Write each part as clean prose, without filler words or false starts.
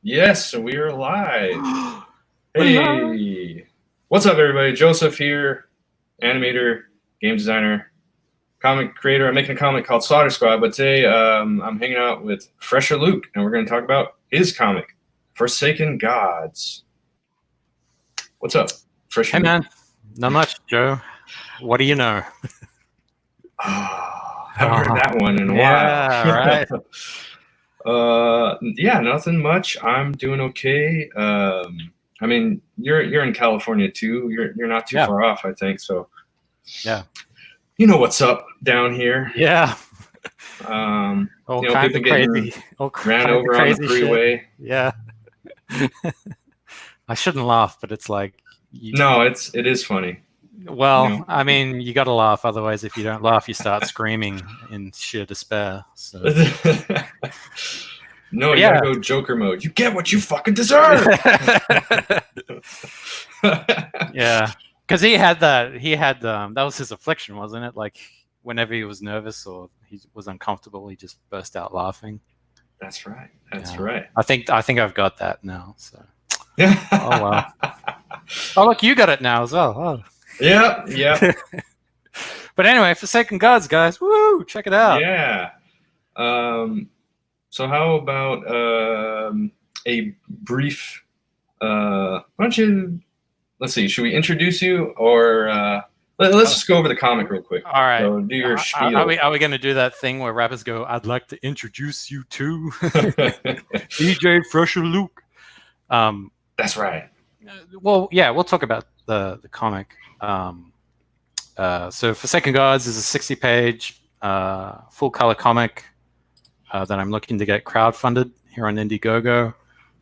Yes, we are live. Hello. Hey, what's up, everybody? Joseph here, animator, game designer, comic creator. I'm making a comic called Slaughter Squad, but today I'm hanging out with Fresher Luke, and we're going to talk about his comic, Forsaken Gods. What's up, Fresher Hey, Luke? man. Not much, Joe. What do you know? Oh, haven't heard that one in a Yeah, right. while. Yeah, nothing much. I'm doing okay. I mean, you're in California too. You're not too Yeah. far off, I think. So Yeah. you know what's up down here. Yeah. All You know, kinds people of getting crazy, all ran kinds of over on the crazy shit. freeway. Yeah. I shouldn't laugh, but it's like, No, it is funny. well, You know? I mean, you got to laugh. Otherwise, if you don't laugh, you start screaming in sheer despair. So, No, but you gotta go Joker mode. You get what you fucking deserve. Yeah, because he had that was his affliction, wasn't it? Like whenever he was nervous or he was uncomfortable, he just burst out laughing. That's right. That's right. I think I've got that now. So Yeah. oh wow. Oh look, you got it now as well. Oh. Yeah. But anyway, Forsaken Gods, guys, woo! Check it out. Yeah. So how about a brief? Why don't you? Let's see. Should we introduce you, or let's just go over the comic real quick? All right. So do your spiel. Are we going to do that thing where rappers go, "I'd like to introduce you to DJ Fresher Luke"? That's right. Well, yeah, we'll talk about the comic. So Forsaken Gods is a 60-page full color comic that I'm looking to get crowdfunded here on Indiegogo.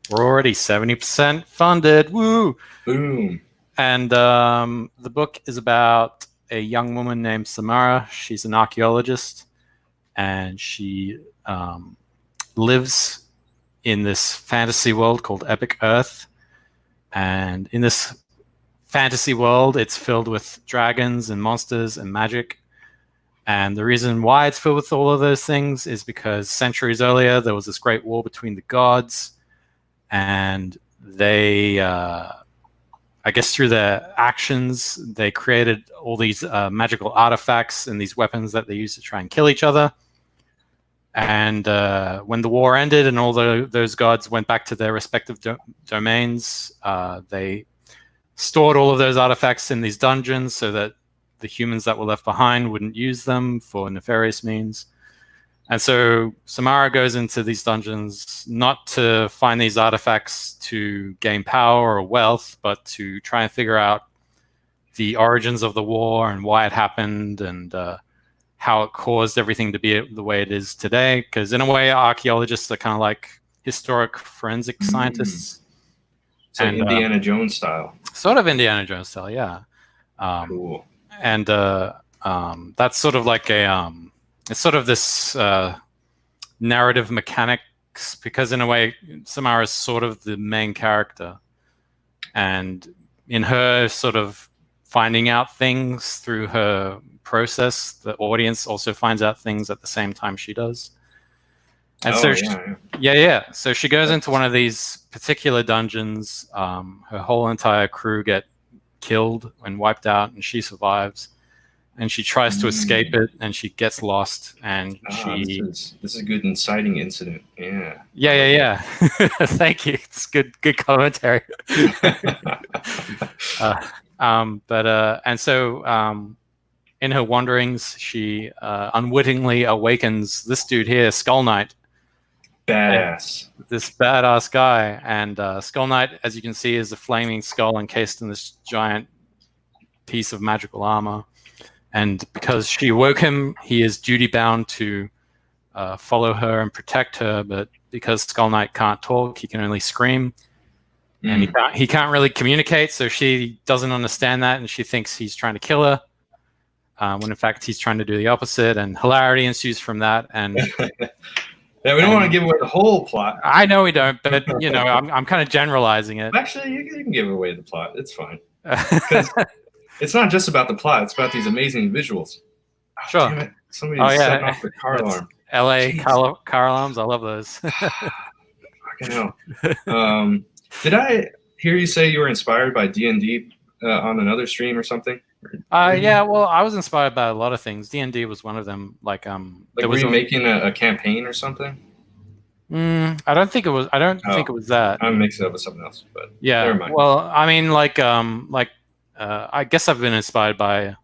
We're already 70% funded. Woo! Boom. And the book is about a young woman named Samara. She's an archaeologist, and she lives in this fantasy world called Epic Earth. And in this fantasy world, it's filled with dragons and monsters and magic. And the reason why it's filled with all of those things is because centuries earlier, there was this great war between the gods. And they, I guess through their actions, they created all these magical artifacts and these weapons that they used to try and kill each other. And when the war ended and all those gods went back to their respective domains, they stored all of those artifacts in these dungeons so that the humans that were left behind wouldn't use them for nefarious means. And so Samara goes into these dungeons not to find these artifacts to gain power or wealth, but to try and figure out the origins of the war and why it happened and how it caused everything to be the way it is today. Because in a way, archaeologists are kind of like historic forensic scientists. So Indiana Jones style. Sort of Indiana Jones style, yeah. Cool. And that's sort of like it's sort of this narrative mechanics, because in a way, Samara is sort of the main character. And in her sort of finding out things through her process, the audience also finds out things at the same time she does. And so she goes into one of these particular dungeons. Her whole entire crew get killed and wiped out, and she survives. And she tries to escape it, and she gets lost. And this is a good inciting incident. Yeah. Thank you. It's good commentary. And so in her wanderings, she unwittingly awakens this dude here, Skull Knight. Badass. This badass guy. And Skull Knight, as you can see, is a flaming skull encased in this giant piece of magical armor. And because she woke him, he is duty-bound to follow her and protect her. But because Skull Knight can't talk, he can only scream. And he can't really communicate, so she doesn't understand that, and she thinks he's trying to kill her, when in fact he's trying to do the opposite. And hilarity ensues from that. And yeah, we don't want to give away the whole plot. I know we don't, but you know, I'm kind of generalizing it. Actually, you can give away the plot. It's fine. Because it's not just about the plot; it's about these amazing visuals. Oh, sure. Damn it. Somebody's setting off the car alarm. LA car alarms. I love those. Fucking hell. Did I hear you say you were inspired by D&D on another stream or something? Yeah, well, I was inspired by a lot of things. D&D was one of them. Like there Were was you making a campaign or something? I don't think it was. I don't think it was that. I'm mixing it up with something else, but Yeah. never mind. Well, I mean, I guess I've been inspired by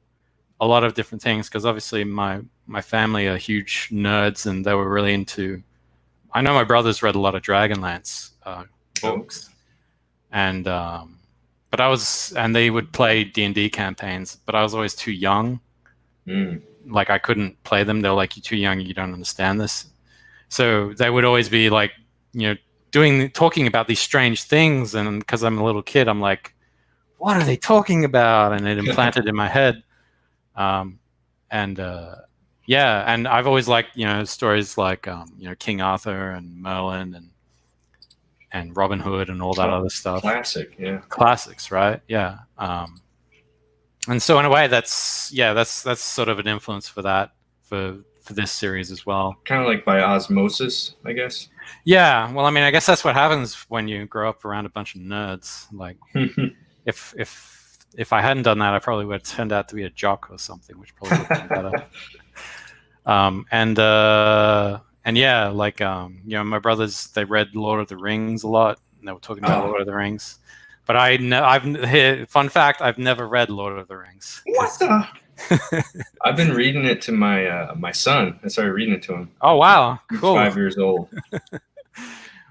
a lot of different things because obviously my family are huge nerds and they were really into. I know my brothers read a lot of Dragonlance books, and and they would play D&D campaigns, but I was always too young. Like I couldn't play them. They're like, "You're too young. You don't understand this." So they would always be like, talking about these strange things, and because I'm a little kid, I'm like, "What are they talking about?" And it implanted in my head. And I've always liked stories like King Arthur and Merlin and Robin Hood and all that other stuff. Classics, right? Yeah. And so in a way, that's sort of an influence for that for this series as well. Kind of like by osmosis, I guess. Yeah. Well, I mean, I guess that's what happens when you grow up around a bunch of nerds. Like, if I hadn't done that, I probably would have turned out to be a jock or something, which probably would have been better. And yeah, like my brothers, they read Lord of the Rings a lot, and they were talking about Lord of the Rings. But fun fact, I've never read Lord of the Rings. What the? I've been reading it to my son. I started reading it to him. Oh wow, cool. He's 5 years old.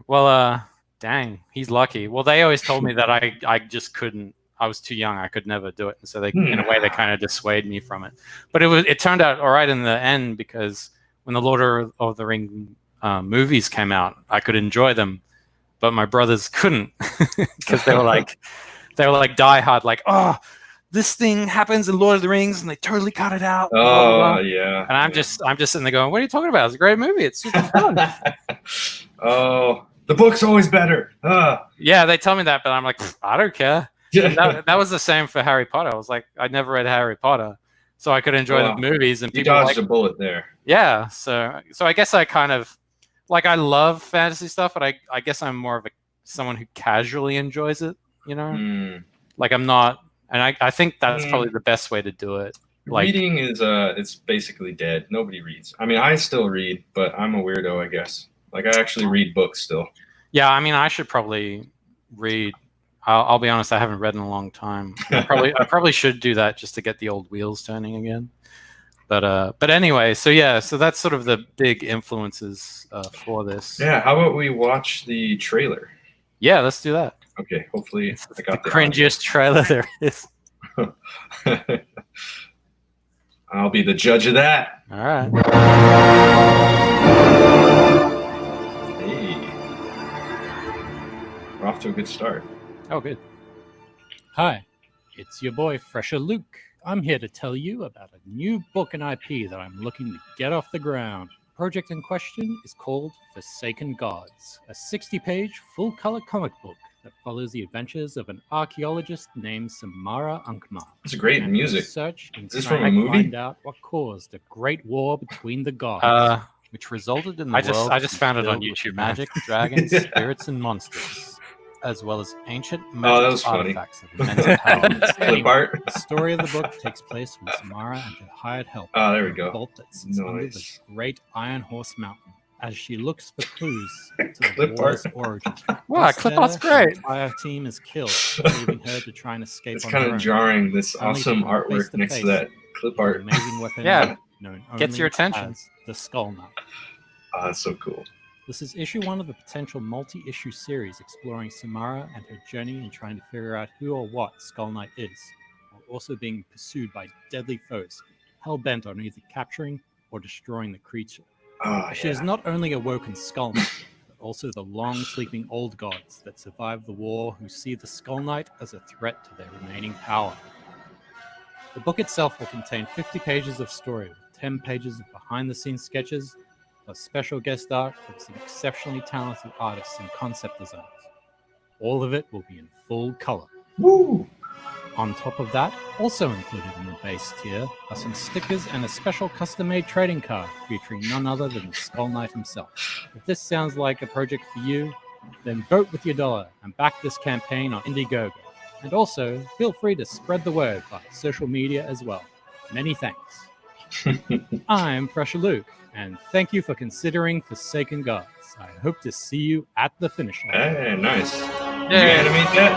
Well, dang, he's lucky. Well, they always told me that I just couldn't. I was too young. I could never do it, and so in a way, they kind of dissuaded me from it. But it turned out all right in the end because when the Lord of the Ring movies came out, I could enjoy them, but my brothers couldn't because they were like diehard, like, oh, this thing happens in Lord of the Rings, and they totally cut it out. Yeah. And I'm just sitting there going, what are you talking about? It's a great movie. It's super fun. The book's always better. Yeah, they tell me that, but I'm like, I don't care. That was the same for Harry Potter. I was like, I never read Harry Potter, so I could enjoy the movies. And people dodged a bullet there. Yeah, so I guess I kind of like I love fantasy stuff, but I guess I'm more of someone who casually enjoys it. Like I'm not, and I think that's probably the best way to do it. Like, reading is it's basically dead. Nobody reads. I mean, I still read, but I'm a weirdo, I guess. Like I actually read books still. Yeah, I mean, I should probably read. I'll be honest, I haven't read in a long time. I probably should do that just to get the old wheels turning again. But anyway, so that's sort of the big influences for this. Yeah, how about we watch the trailer? Yeah, let's do that. Okay, hopefully I got the cringiest trailer there is. I'll be the judge of that. All right. Hey, we're off to a good start. Oh, good. Hi, it's your boy Fresher Luke. I'm here to tell you about a new book and IP that I'm looking to get off the ground. The project in question is called Forsaken Gods, a 60-page full-color comic book that follows the adventures of an archaeologist named Samara Unkma. It's great music. Search is this from a movie? Find out what caused the great war between the gods, which resulted in the world. I just found it on YouTube. Magic, dragons, spirits, and monsters, as well as ancient magic artifacts of mental powers. Clip art. The story of the book takes place when Samara and her hired help there we go. vault that sits under the great Iron Horse Mountain as she looks for clues to the Clip war's art. origin. Wow, clip art's great. The entire team is killed, leaving her to try and escape. It's on kind her of own. jarring. This Only awesome to come face artwork to next to face that clip with art. an amazing weapon Yeah, known gets your only attention. as the Skull Knight. That's so cool. This is issue 1 of a potential multi-issue series exploring Samara and her journey in trying to figure out who or what Skull Knight is, while also being pursued by deadly foes, hell-bent on either capturing or destroying the creature. She is not only a woken Skull Knight, but also the long-sleeping old gods that survived the war who see the Skull Knight as a threat to their remaining power. The book itself will contain 50 pages of story with 10 pages of behind-the-scenes sketches, plus special guest art from some exceptionally talented artists and concept designers. All of it will be in full color. Woo! On top of that, also included in the base tier are some stickers and a special custom-made trading card featuring none other than the Skull Knight himself. If this sounds like a project for you, Then vote with your dollar and back this campaign on Indiegogo. And also, feel free to spread the word by social media as well. Many thanks. I'm Fresher Luke, and thank you for considering Forsaken Gods. I hope to see you at the finish line. Hey, nice. Did you Yeah. animate that?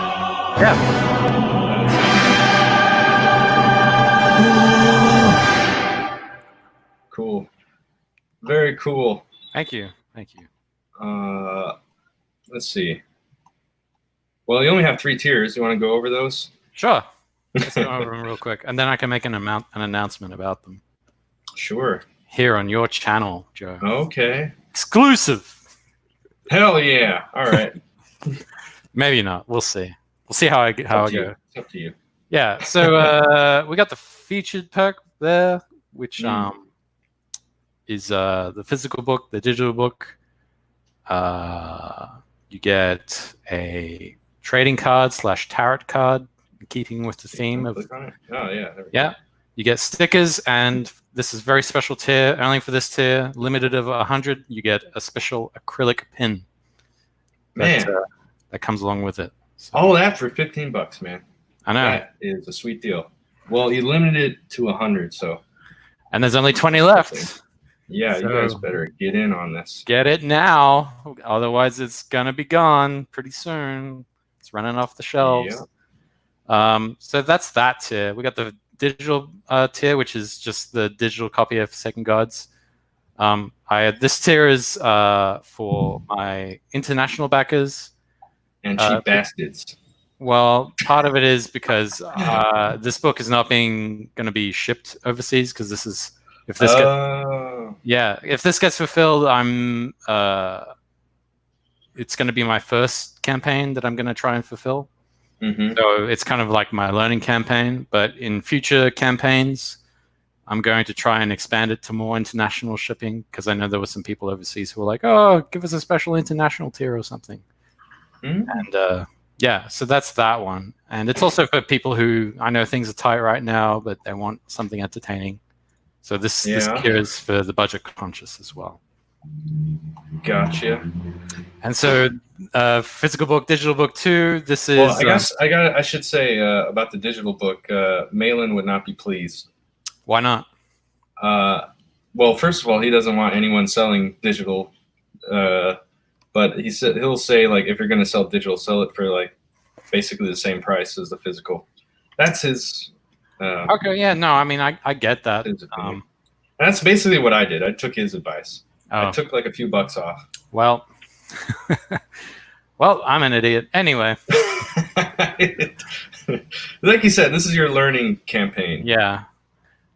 Cool. Very cool. Thank you. Let's see. Well, you only have 3 tiers. You want to go over those? Sure. Let's go over them real quick, and then I can make an announcement about them Sure. here on your channel, Joe. Okay. Exclusive. Hell yeah. All right. Maybe not. We'll see. We'll see how I go. It's up to you. Yeah. So we got the featured perk there, which is the physical book, the digital book. You get a trading card / tarot card, keeping with the theme of. Click on it. Oh yeah. There we Yeah. go. You get stickers, and this is very special tier. Only for this tier, limited of 100. You get a special acrylic pin. Man, that comes along with it. So, all that for $15, man. I know. That is a sweet deal. Well, you limited it to 100, so And there's only 20 left. yeah, you So- guys better get in on this. Get it now, otherwise it's gonna be gone pretty soon. It's running off the shelves. So that's that tier. We got the digital tier, which is just the digital copy of Forsaken Gods. This tier is for my international backers. And cheap bastards. Well, part of it is because this book is not going to be shipped overseas, because this is if this gets fulfilled, it's going to be my first campaign that I'm going to try and fulfill. Mm-hmm. So it's kind of like my learning campaign, but in future campaigns, I'm going to try and expand it to more international shipping, because I know there were some people overseas who were like, "Oh, give us a special international tier or something." Mm-hmm. And yeah, so that's that one. And it's also for people who, I know things are tight right now, but they want something entertaining. So this tier is for the budget conscious as well. Gotcha. And so physical book, digital book too. This is. Well, I guess I should say about the digital book. Malin would not be pleased. Why not? Well, first of all, he doesn't want anyone selling digital. But he'll say, like, if you're going to sell digital, sell it for like basically the same price as the physical. That's his. Okay. Yeah. No. I mean, I get that. That's basically what I did. I took his advice. Oh. I took like a few bucks off. Well. Well, I'm an idiot. Anyway. Like you said, this is your learning campaign. Yeah.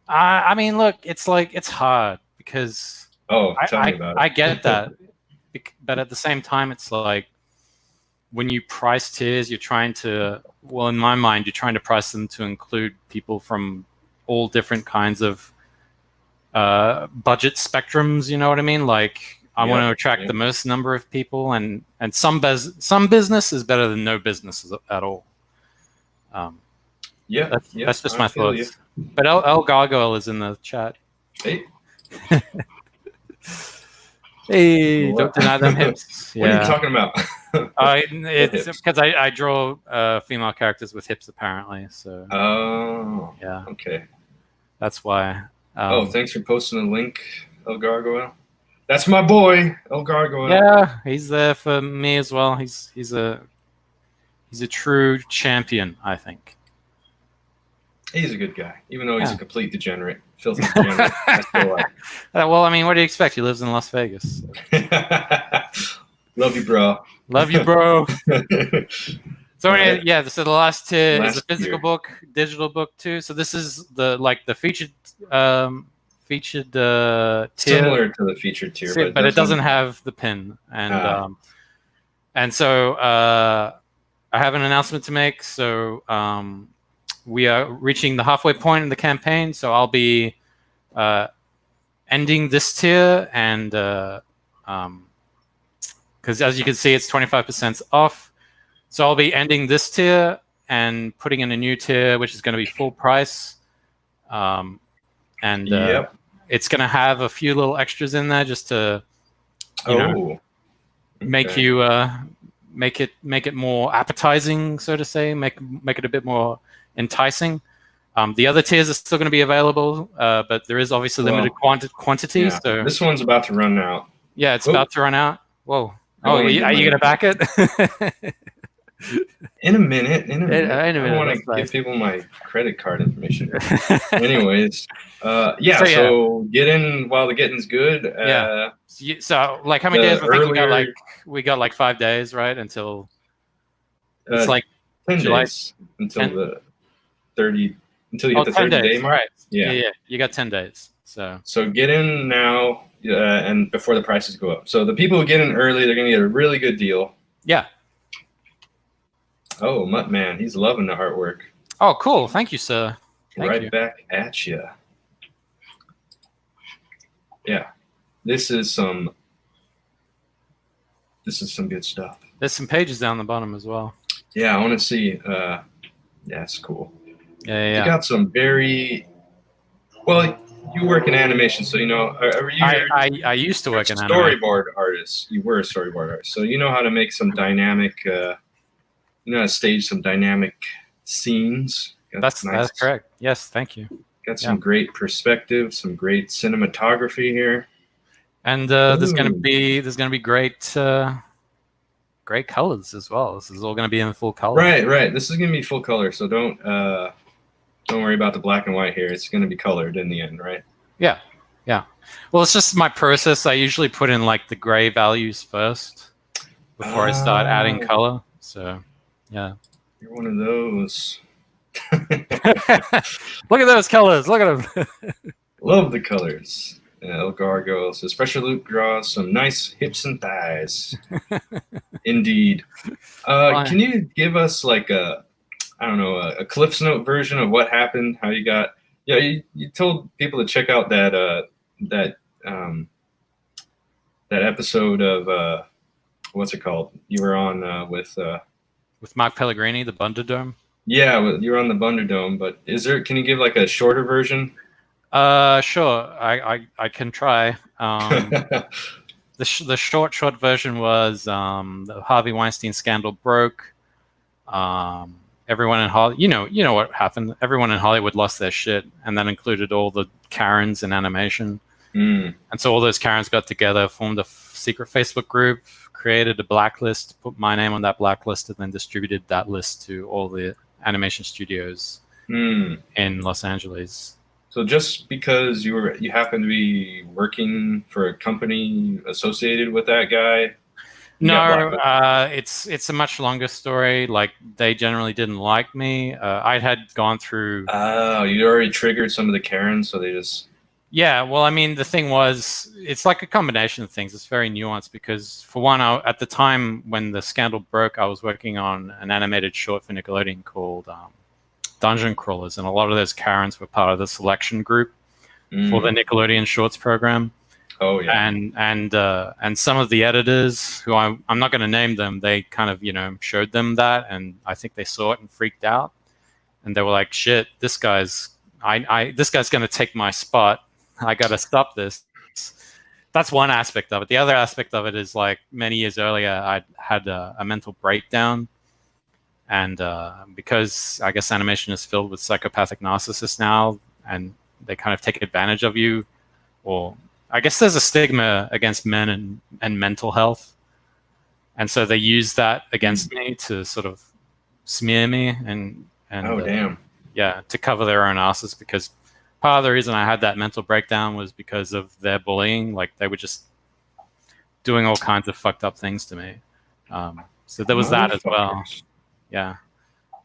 I mean, look, it's hard because. Oh, tell me about it. I get that. But at the same time, it's like when you price tiers, you're trying to, well, in my mind, you're trying to price them to include people from all different kinds of budget spectrums. You know what I mean? Like, I want to attract the most number of people, and some business is better than no business at all. That's just my thoughts. But El Gargoyle is in the chat. Hey. Hey, don't deny them hips. What are you talking about? It's because I draw female characters with hips, apparently. So. Oh. Yeah. Okay. That's why. Thanks for posting the link, El Gargoyle. That's my boy, El Gargoyle. Yeah, he's there for me as well. He's a true champion, I think. He's a good guy, even though he's a complete degenerate, filthy degenerate. I still like. Well, I mean, what do you expect? He lives in Las Vegas. Love you, bro. Love you, bro. So yeah, so the last tier is a physical book, digital book too. So this is the featured tier, similar to the featured tier, but it doesn't have the pin. And so I have an announcement to make. So we are reaching the halfway point in the campaign. So I'll be ending this tier, and because as you can see, it's 25% off. So I'll be ending this tier and putting in a new tier, which is going to be full price. It's going to have a few little extras in there just to, make you make it more appetizing, so to say, make it a bit more enticing. The other tiers are still going to be available, but there is obviously limited quantity. Yeah. So this one's about to run out. yeah, it's about to run out. Whoa! Are you going to back it? In a minute. I want to nice. give people my credit card information. Anyways, so get in while the getting's good. So like how many days? I think we got like 5 days, right? Until it's like 10 July, days until the 30 until you hit the 10 30 days, day mark. Right. Yeah. You got 10 days. So get in now and before the prices go up. So the people who get in early, they're gonna get a really good deal. Yeah. Oh, Mutt Man, he's loving the artwork. Oh, cool. Thank you, sir. Thank you. Back at you. Yeah. This is some good stuff. There's some pages down the bottom as well. Yeah, I want to see. That's cool. Yeah. You got some very well. You work in animation, so you know. I used to work in animation. Storyboard artist. You were a storyboard artist, so you know how to make some dynamic. You know how to stage some dynamic scenes. That's correct. Yes, thank you. Got some great perspective, some great cinematography here, and there's gonna be great colors as well. This is all gonna be in full color. Right. This is gonna be full color, so don't worry about the black and white here. It's gonna be colored in the end, right? Yeah. Well, it's just my process. I usually put in like the gray values first before I start adding color. So, yeah. You're one of those. Look at those colors. Look at them. Love the colors. El Gargoyle says, Special Luke draws some nice hips and thighs. Indeed. Can you give us like a Cliff's Note version of what happened? How you got? Yeah, you told people to check out that episode of what's it called? You were on with Mark Pellegrini, the Bunderdome. Yeah, you were on the Bunderdome, but can you give like a shorter version? Sure. I can try. The short version was the Harvey Weinstein scandal broke. Everyone in Hollywood, you know what happened. Everyone in Hollywood lost their shit, and that included all the Karens in animation. And so all those Karens got together, formed a secret Facebook group, created a blacklist, put my name on that blacklist, and then distributed that list to all the animation studios in Los Angeles. So just because you happen to be working for a company associated with that guy? No, it's a much longer story. Like, they generally didn't like me. I had gone through. Oh, you already triggered some of the Karens, so they just. Yeah, well, I mean, the thing was, it's like a combination of things. It's very nuanced because, for one, at the time when the scandal broke, I was working on an animated short for Nickelodeon called Dungeon Crawlers, and a lot of those Karens were part of the selection group for the Nickelodeon Shorts program. Oh yeah, and some of the editors, who I'm not going to name them, they kind of showed them that, and I think they saw it and freaked out, and they were like, "Shit, this guy's going to take my spot. I got to stop this." That's one aspect of it. The other aspect of it is, like, many years earlier, I had a mental breakdown. And because I guess animation is filled with psychopathic narcissists now, and they kind of take advantage of you, or I guess there's a stigma against men and mental health. And so they use that against me to sort of smear me and oh, damn. Yeah, to cover their own asses, because part of the reason I had that mental breakdown was because of their bullying. Like, they were just doing all kinds of fucked up things to me. So there was that as well. Yeah.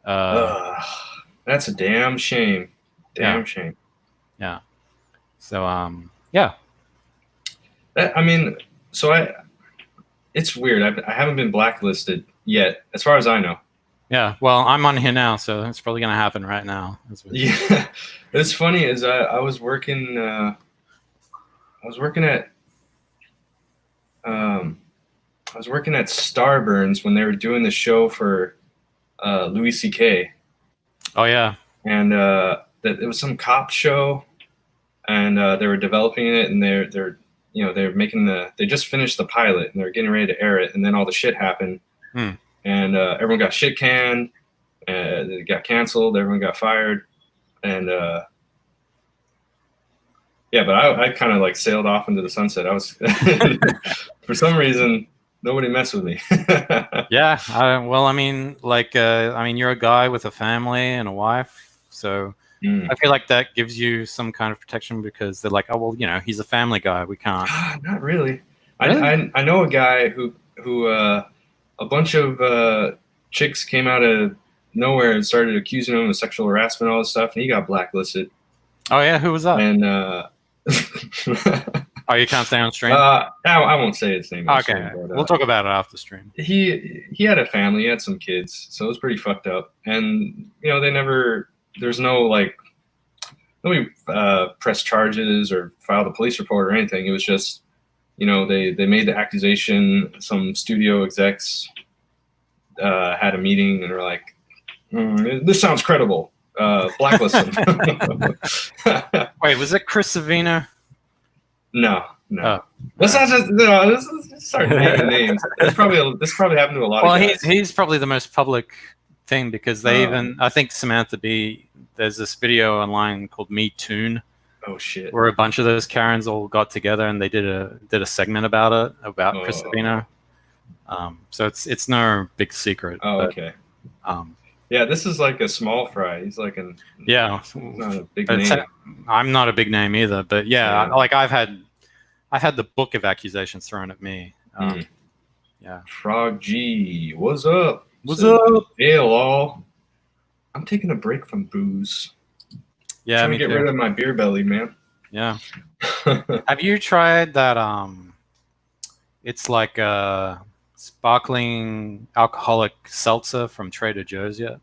That's a damn shame. Shame. Yeah. So, yeah. It's weird. I haven't been blacklisted yet, as far as I know. Yeah. Well, I'm on here now, so it's probably going to happen right now. Yeah. It's funny is I was working. I was working at Starburns when they were doing the show for Louis C.K. Oh yeah. And it was some cop show, and they were developing it, and they're making they just finished the pilot, and they're getting ready to air it, and then all the shit happened, Hmm. and everyone got shit canned. It got canceled. Everyone got fired, and yeah. But I kind of like sailed off into the sunset. I was for some reason nobody messed with me. Yeah. Well, I mean, you're a guy with a family and a wife, so Mm. I feel like that gives you some kind of protection because they're like, oh well, he's a family guy. We can't. Not really. Really? I know a guy who a bunch of chicks came out of nowhere and started accusing him of sexual harassment and all this stuff, and he got blacklisted. Oh yeah, who was that? And Oh, you can't say on stream. I won't say his name. Okay, Stream, but, we'll talk about it after stream. He had a family. He had some kids, so it was pretty fucked up. And they never. There's no like. Nobody pressed charges or filed a police report or anything. It was just, they made the accusation. Some studio execs had a meeting and were like, "This sounds credible. Blacklist him." Wait, was it Chris Savino? No. Oh. Let's not just let's start naming names. This probably happened to a lot of guys. He's probably the most public thing because they I think Samantha Bee. There's this video online called Me Toon. Oh shit! Where a bunch of those Karens all got together and they did a segment about Chris Savino. So it's no big secret. Oh, but, okay. Yeah, this is like a small fry. He's like not a big name. I'm not a big name either, but like I've had the book of accusations thrown at me. Yeah. Frog G, what's up? What's up? Hail all. I'm taking a break from booze. Yeah, trying to get rid of my beer belly, man. Yeah. Have you tried that? It's like a sparkling alcoholic seltzer from Trader Joe's yet?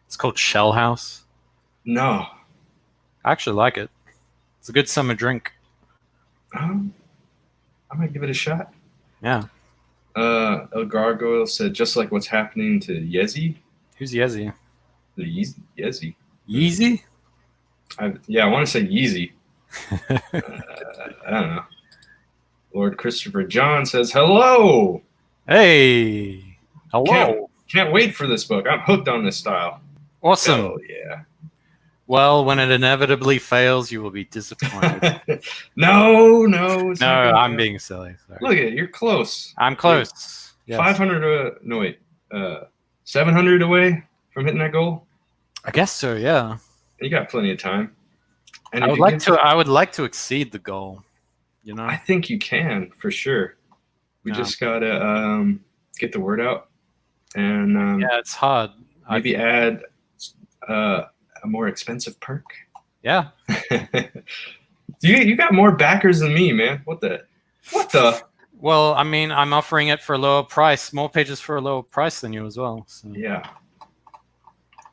It's called Shell House. No. I actually like it. It's a good summer drink. I might give it a shot. Yeah. El Gargoyle said, just like what's happening to Yezi. Who's Yezi? The Yezi. Yeezy? I want to say Yeezy. I don't know. Lord Christopher John says, hello. Hey. Hello. Can't wait for this book. I'm hooked on this style. Awesome. Oh, yeah. Well, when it inevitably fails, you will be disappointed. No. I'm being silly. Sorry. Look at it. You're close. I'm close. Yes. 500, 700 away from hitting that goal. I guess so, yeah. You got plenty of time. And I would like to exceed the goal. I think you can for sure. We just gotta get the word out, and it's hard. Maybe add a more expensive perk. Yeah. You got more backers than me, man. What the? Well, I mean, I'm offering it for a lower price, more pages for a lower price than you as well. So. Yeah.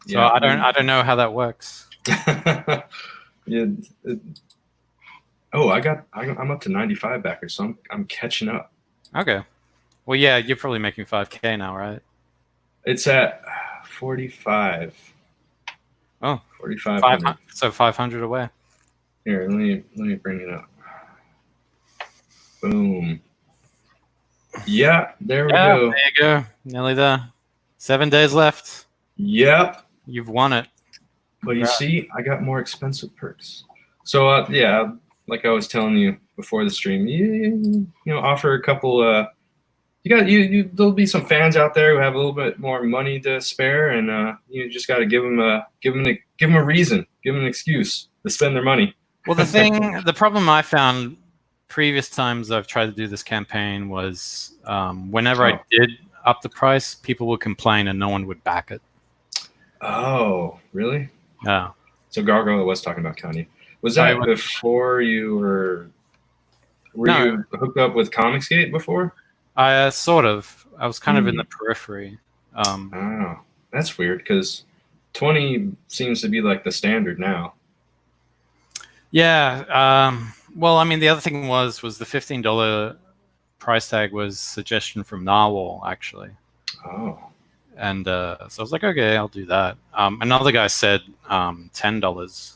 So I don't know how that works. Yeah. I'm up to 95 backers, so I'm catching up. Okay. Well, yeah, you're probably making 5K now, right? It's at 45. Oh, 4,500. So 500 away. Here, let me bring it up. Boom. Yeah, there we go. There you go. Nearly there. 7 days left. Yep. You've won it. But you see, I got more expensive perks. So like I was telling you before the stream, you offer a couple. There'll be some fans out there who have a little bit more money to spare, and you just got to give them a reason, give them an excuse to spend their money. Well, the problem I found previous times I've tried to do this campaign was whenever I did up the price, people would complain and no one would back it. Oh, really? Yeah. So Gargoyle was talking about Kanye. Was that before you were you hooked up with Comicsgate before? I sort of. I was kind of in the periphery. Oh, that's weird because 20 seems to be like the standard now. Yeah. Well, I mean, the other thing was the $15 price tag was suggestion from Narwhal, actually. Oh. And so I was like, okay, I'll do that. Another guy said $10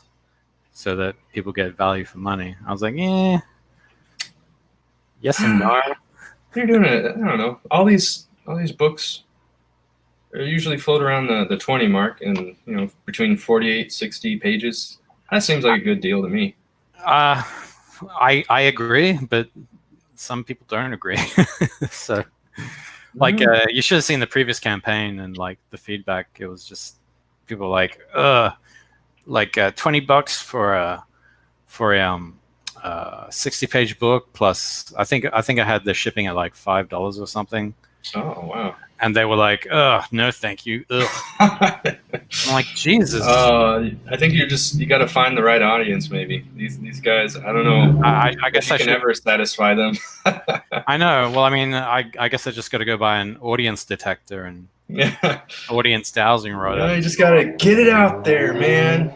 so that people get value for money. I was like, yes and no. You're doing it. I don't know. All these all these books are usually float around the 20 mark, and between 48, 60 pages. That seems like a good deal to me. I agree, but some people don't agree. So, like, you should have seen the previous campaign and like the feedback. It was just people like, like $20 for a 60-page book plus. I think I had the shipping at like $5 or something. Oh wow! And they were like, no, thank you. I'm like, Jesus. I think you got to find the right audience. Maybe these guys. I don't know. I guess if you can ever satisfy them. I know. Well, I mean, I guess I just got to go by an audience detector and audience dowsing rod. Yeah, you just gotta get it out there, man.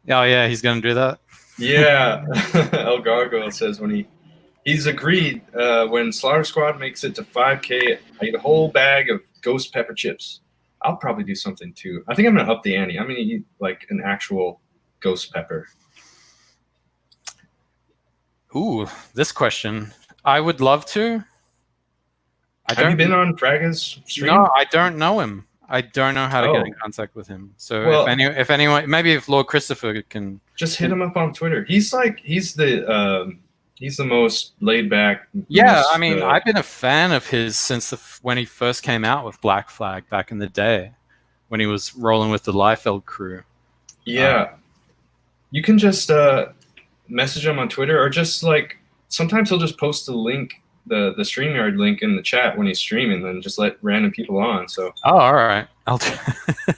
Oh yeah, he's gonna do that. Yeah, El Gargoyle says when he's agreed when Slaughter Squad makes it to 5K, I get a whole bag of ghost pepper chips. I'll probably do something too. I think I'm gonna up the ante. I'm gonna eat like an actual ghost pepper. Ooh, this question. I would love to. Have you been on Fraga's stream? No, I don't know him. I don't know how to get in contact with him. So if anyone, maybe if Lord Christopher can just hit him up on Twitter. He's the most laid back. Yeah, I mean, I've been a fan of his since when he first came out with Black Flag back in the day, when he was rolling with the Liefeld crew. Yeah, you can just message him on Twitter, or just like sometimes he'll just post the link, the StreamYard link in the chat when he's streaming, and just let random people on. So all right, I'll do.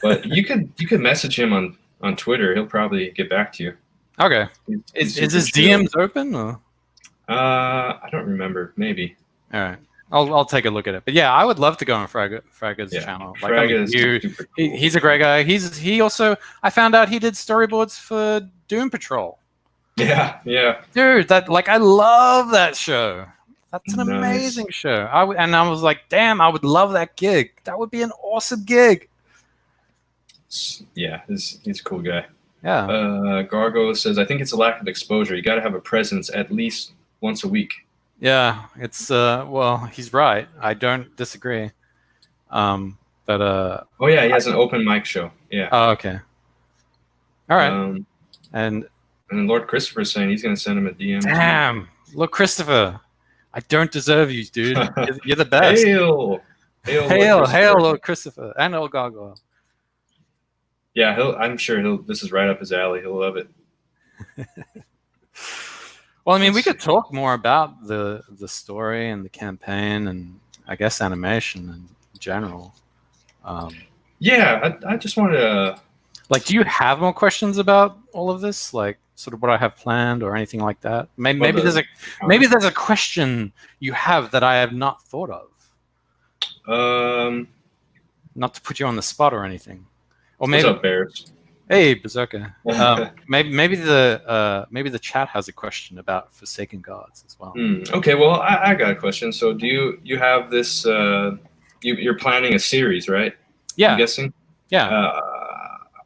But you could message him on Twitter. He'll probably get back to you. Okay. Is his DMs open? Or? I don't remember. Maybe. All right. I'll take a look at it. But yeah, I would love to go on Fraga's channel. Like, cool. He's a great guy. He also, I found out he did storyboards for Doom Patrol. Yeah. Dude, I love that show. That's an amazing show. I was like, damn, I would love that gig. That would be an awesome gig. Yeah, he's a cool guy. Yeah. Gargoyle says, I think it's a lack of exposure. You got to have a presence at least once a week. Yeah, it's well, he's right. I don't disagree. But oh yeah, he has an open mic show. Yeah. Oh, okay. All right. And then Lord Christopher's saying he's going to send him a DM. Damn, Lord Christopher, I don't deserve you, dude. You're the best. Hail, Lord Christopher, and El Gargoyle. Yeah, I'm sure this is right up his alley. He'll love it. Well, I mean, we could talk more about the story and the campaign, and I guess animation in general. Yeah, I just wanted to. Like, do you have more questions about all of this? Like, sort of what I have planned or anything like that? Maybe there's a question you have that I have not thought of. Not to put you on the spot or anything. Or maybe. What's up, Bears? Hey, Berserker. Maybe the chat has a question about Forsaken Gods as well. Okay, well, I got a question. So, do you have this? You're planning a series, right? Yeah. I'm guessing. Yeah.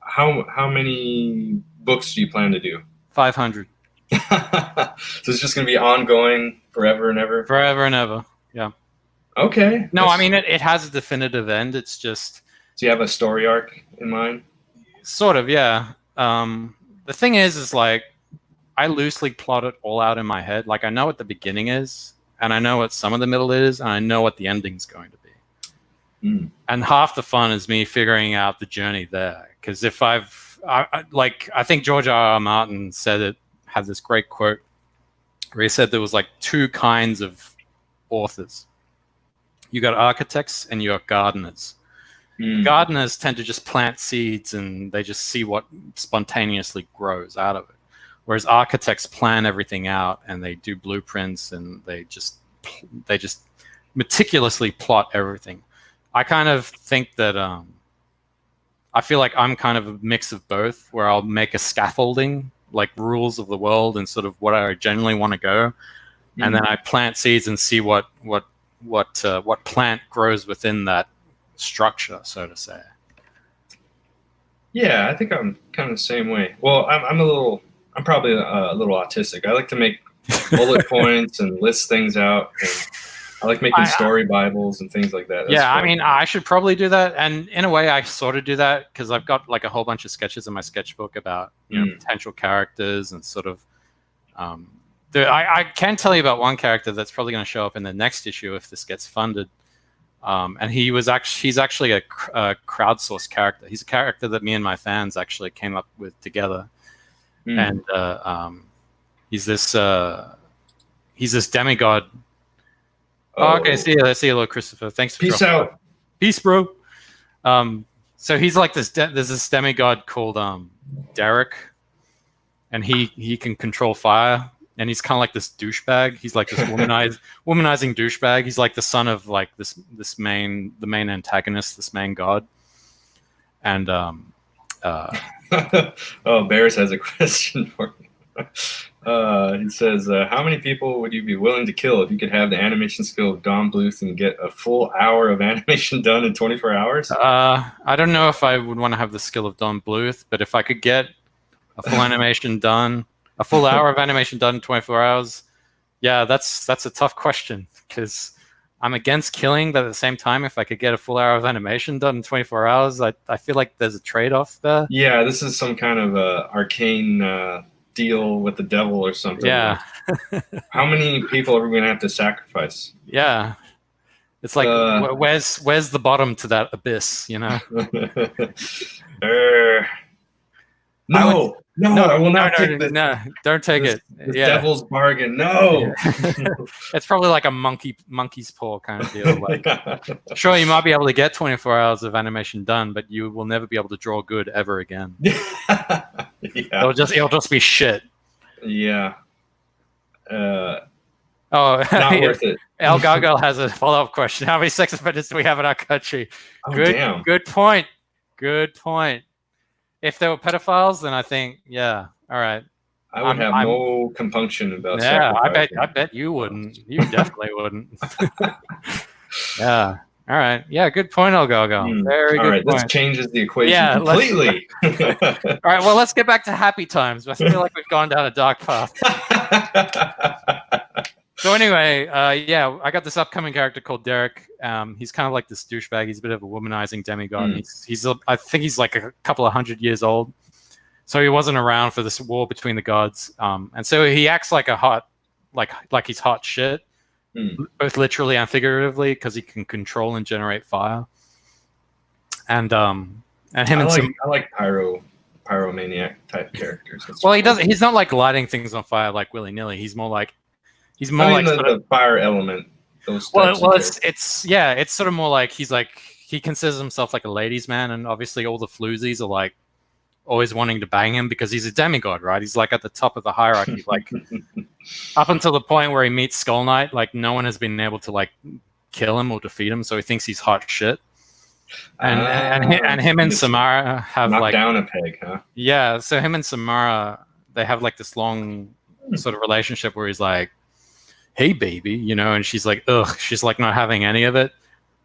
How many books do you plan to do? 500. So it's just going to be ongoing forever and ever? Forever and ever, yeah. Okay. No, I mean, it has a definitive end. It's just... Do you have a story arc in mind? Sort of, yeah. The thing is like, I loosely plot it all out in my head. Like, I know what the beginning is, and I know what some of the middle is, and I know what the ending's going to be. And half the fun is me figuring out the journey there. Because if I think George R.R. Martin had this great quote where he said there was like two kinds of authors. You got architects and you got gardeners. Gardeners tend to just plant seeds and they just see what spontaneously grows out of it. Whereas architects plan everything out and they do blueprints and they just meticulously plot everything. I kind of think that I feel like I'm kind of a mix of both, where I'll make a scaffolding, like rules of the world and sort of what I generally want to go, and then I plant seeds and see what plant grows within that structure, so to say. Yeah, I think I'm kind of the same way. Well, I'm probably a little autistic. I like to make bullet points and list things out. And I like making story Bibles and things like that. That's yeah, fun. I mean, I should probably do that, and in a way, I sort of do that because I've got like a whole bunch of sketches in my sketchbook about potential characters and sort of. I can tell you about one character that's probably going to show up in the next issue if this gets funded, and he's actually a crowdsourced character. He's a character that me and my fans actually came up with together, and he's this demigod. Oh, okay, see you, little Christopher. Thanks for peace out. By. Peace, bro. So he's like this. There's this demigod called Derek, and he can control fire, and he's kind of like this douchebag. He's like this womanizing douchebag. He's like the son of like the main antagonist, this main god, and oh, Bears has a question for me. He says, how many people would you be willing to kill if you could have the animation skill of Don Bluth and get a full hour of animation done in 24 hours? I don't know if I would want to have the skill of Don Bluth, but if I could get a full animation done, a full hour of animation done in 24 hours, yeah, that's a tough question because I'm against killing, but at the same time, if I could get a full hour of animation done in 24 hours, I feel like there's a trade-off there. Yeah, this is some kind of arcane deal with the devil or something. Yeah. How many people are we going to have to sacrifice? Yeah. It's like, where's the bottom to that abyss, you know? No, I will not take this. No, don't take it. This devil's bargain. No. It's probably like a monkey's paw kind of deal. Like, sure, you might be able to get 24 hours of animation done, but you will never be able to draw good ever again. Yeah. It'll just be shit. Yeah. Not worth it. El Gargoyle has a follow-up question. How many sex offenders do we have in our country? Oh, damn. Good point. Good point. If they were pedophiles, then I think, yeah, all right. I would have no compunction about sacrificing. I bet you wouldn't. You definitely wouldn't. Yeah. All right. Yeah, good point, El Gargoyle. Very good point. This changes the equation completely. All right, well, let's get back to happy times. I feel like we've gone down a dark path. So anyway, I got this upcoming character called Derek. He's kind of like this douchebag. He's a bit of a womanizing demigod. I think he's like a couple of 100 years old. So he wasn't around for this war between the gods. And so he acts like like he's hot shit, both literally and figuratively, because he can control and generate fire. And him I like pyromaniac type characters. Well, he doesn't. He's not like lighting things on fire like willy nilly. He's more like the fire element. It's sort of more like he considers himself like a ladies' man, and obviously all the floozies are like always wanting to bang him because he's a demigod, right? He's like at the top of the hierarchy, like up until the point where he meets Skull Knight. Like no one has been able to like kill him or defeat him, so he thinks he's hot shit. And him and Samara have knocked down a peg, huh? Yeah, so him and Samara, they have like this long sort of relationship where he's like, hey baby, you know, and she's like, ugh, she's like not having any of it.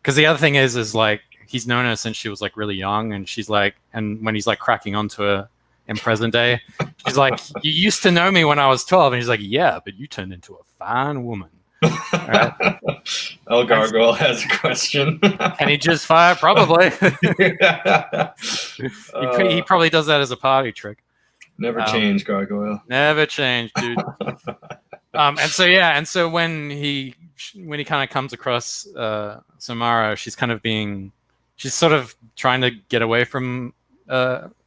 Because the other thing is like he's known her since she was like really young, and she's like, and when he's like cracking onto her in present day, she's like, you used to know me when I was 12, and he's like, yeah, but you turned into a fine woman. Right? El Gargoyle has a question. Can he just fire? Probably. He probably does that as a party trick. Never change, Gargoyle. Never change, dude. And so when he kind of comes across Samara, she's sort of trying to get away from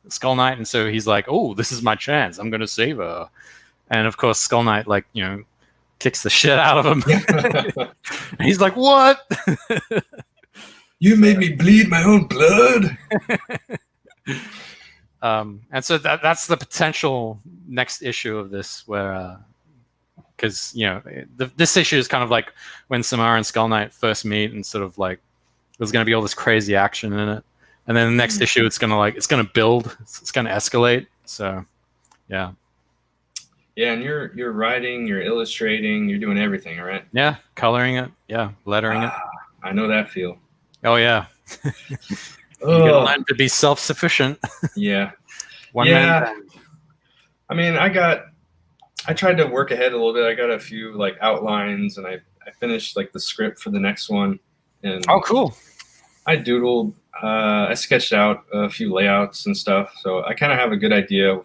Skull Knight, and so he's like, oh, this is my chance, I'm gonna save her. And of course Skull Knight, like, you know, kicks the shit out of him. And he's like, what? You made me bleed my own blood. And so that's the potential next issue of this, where because you know this issue is kind of like when Samara and Skull Knight first meet, and sort of like there's going to be all this crazy action in it, and then the next issue it's going to build, it's going to escalate. So yeah, and you're writing, you're illustrating, you're doing everything, right? Yeah, coloring it, yeah, lettering it. I know that feel. Oh yeah. You gotta learn to be self-sufficient. Yeah. One man. I mean, I tried to work ahead a little bit. I got a few like outlines, and I I finished like the script for the next one, and Oh, cool. I doodled. I sketched out a few layouts and stuff, so I kind of have a good idea of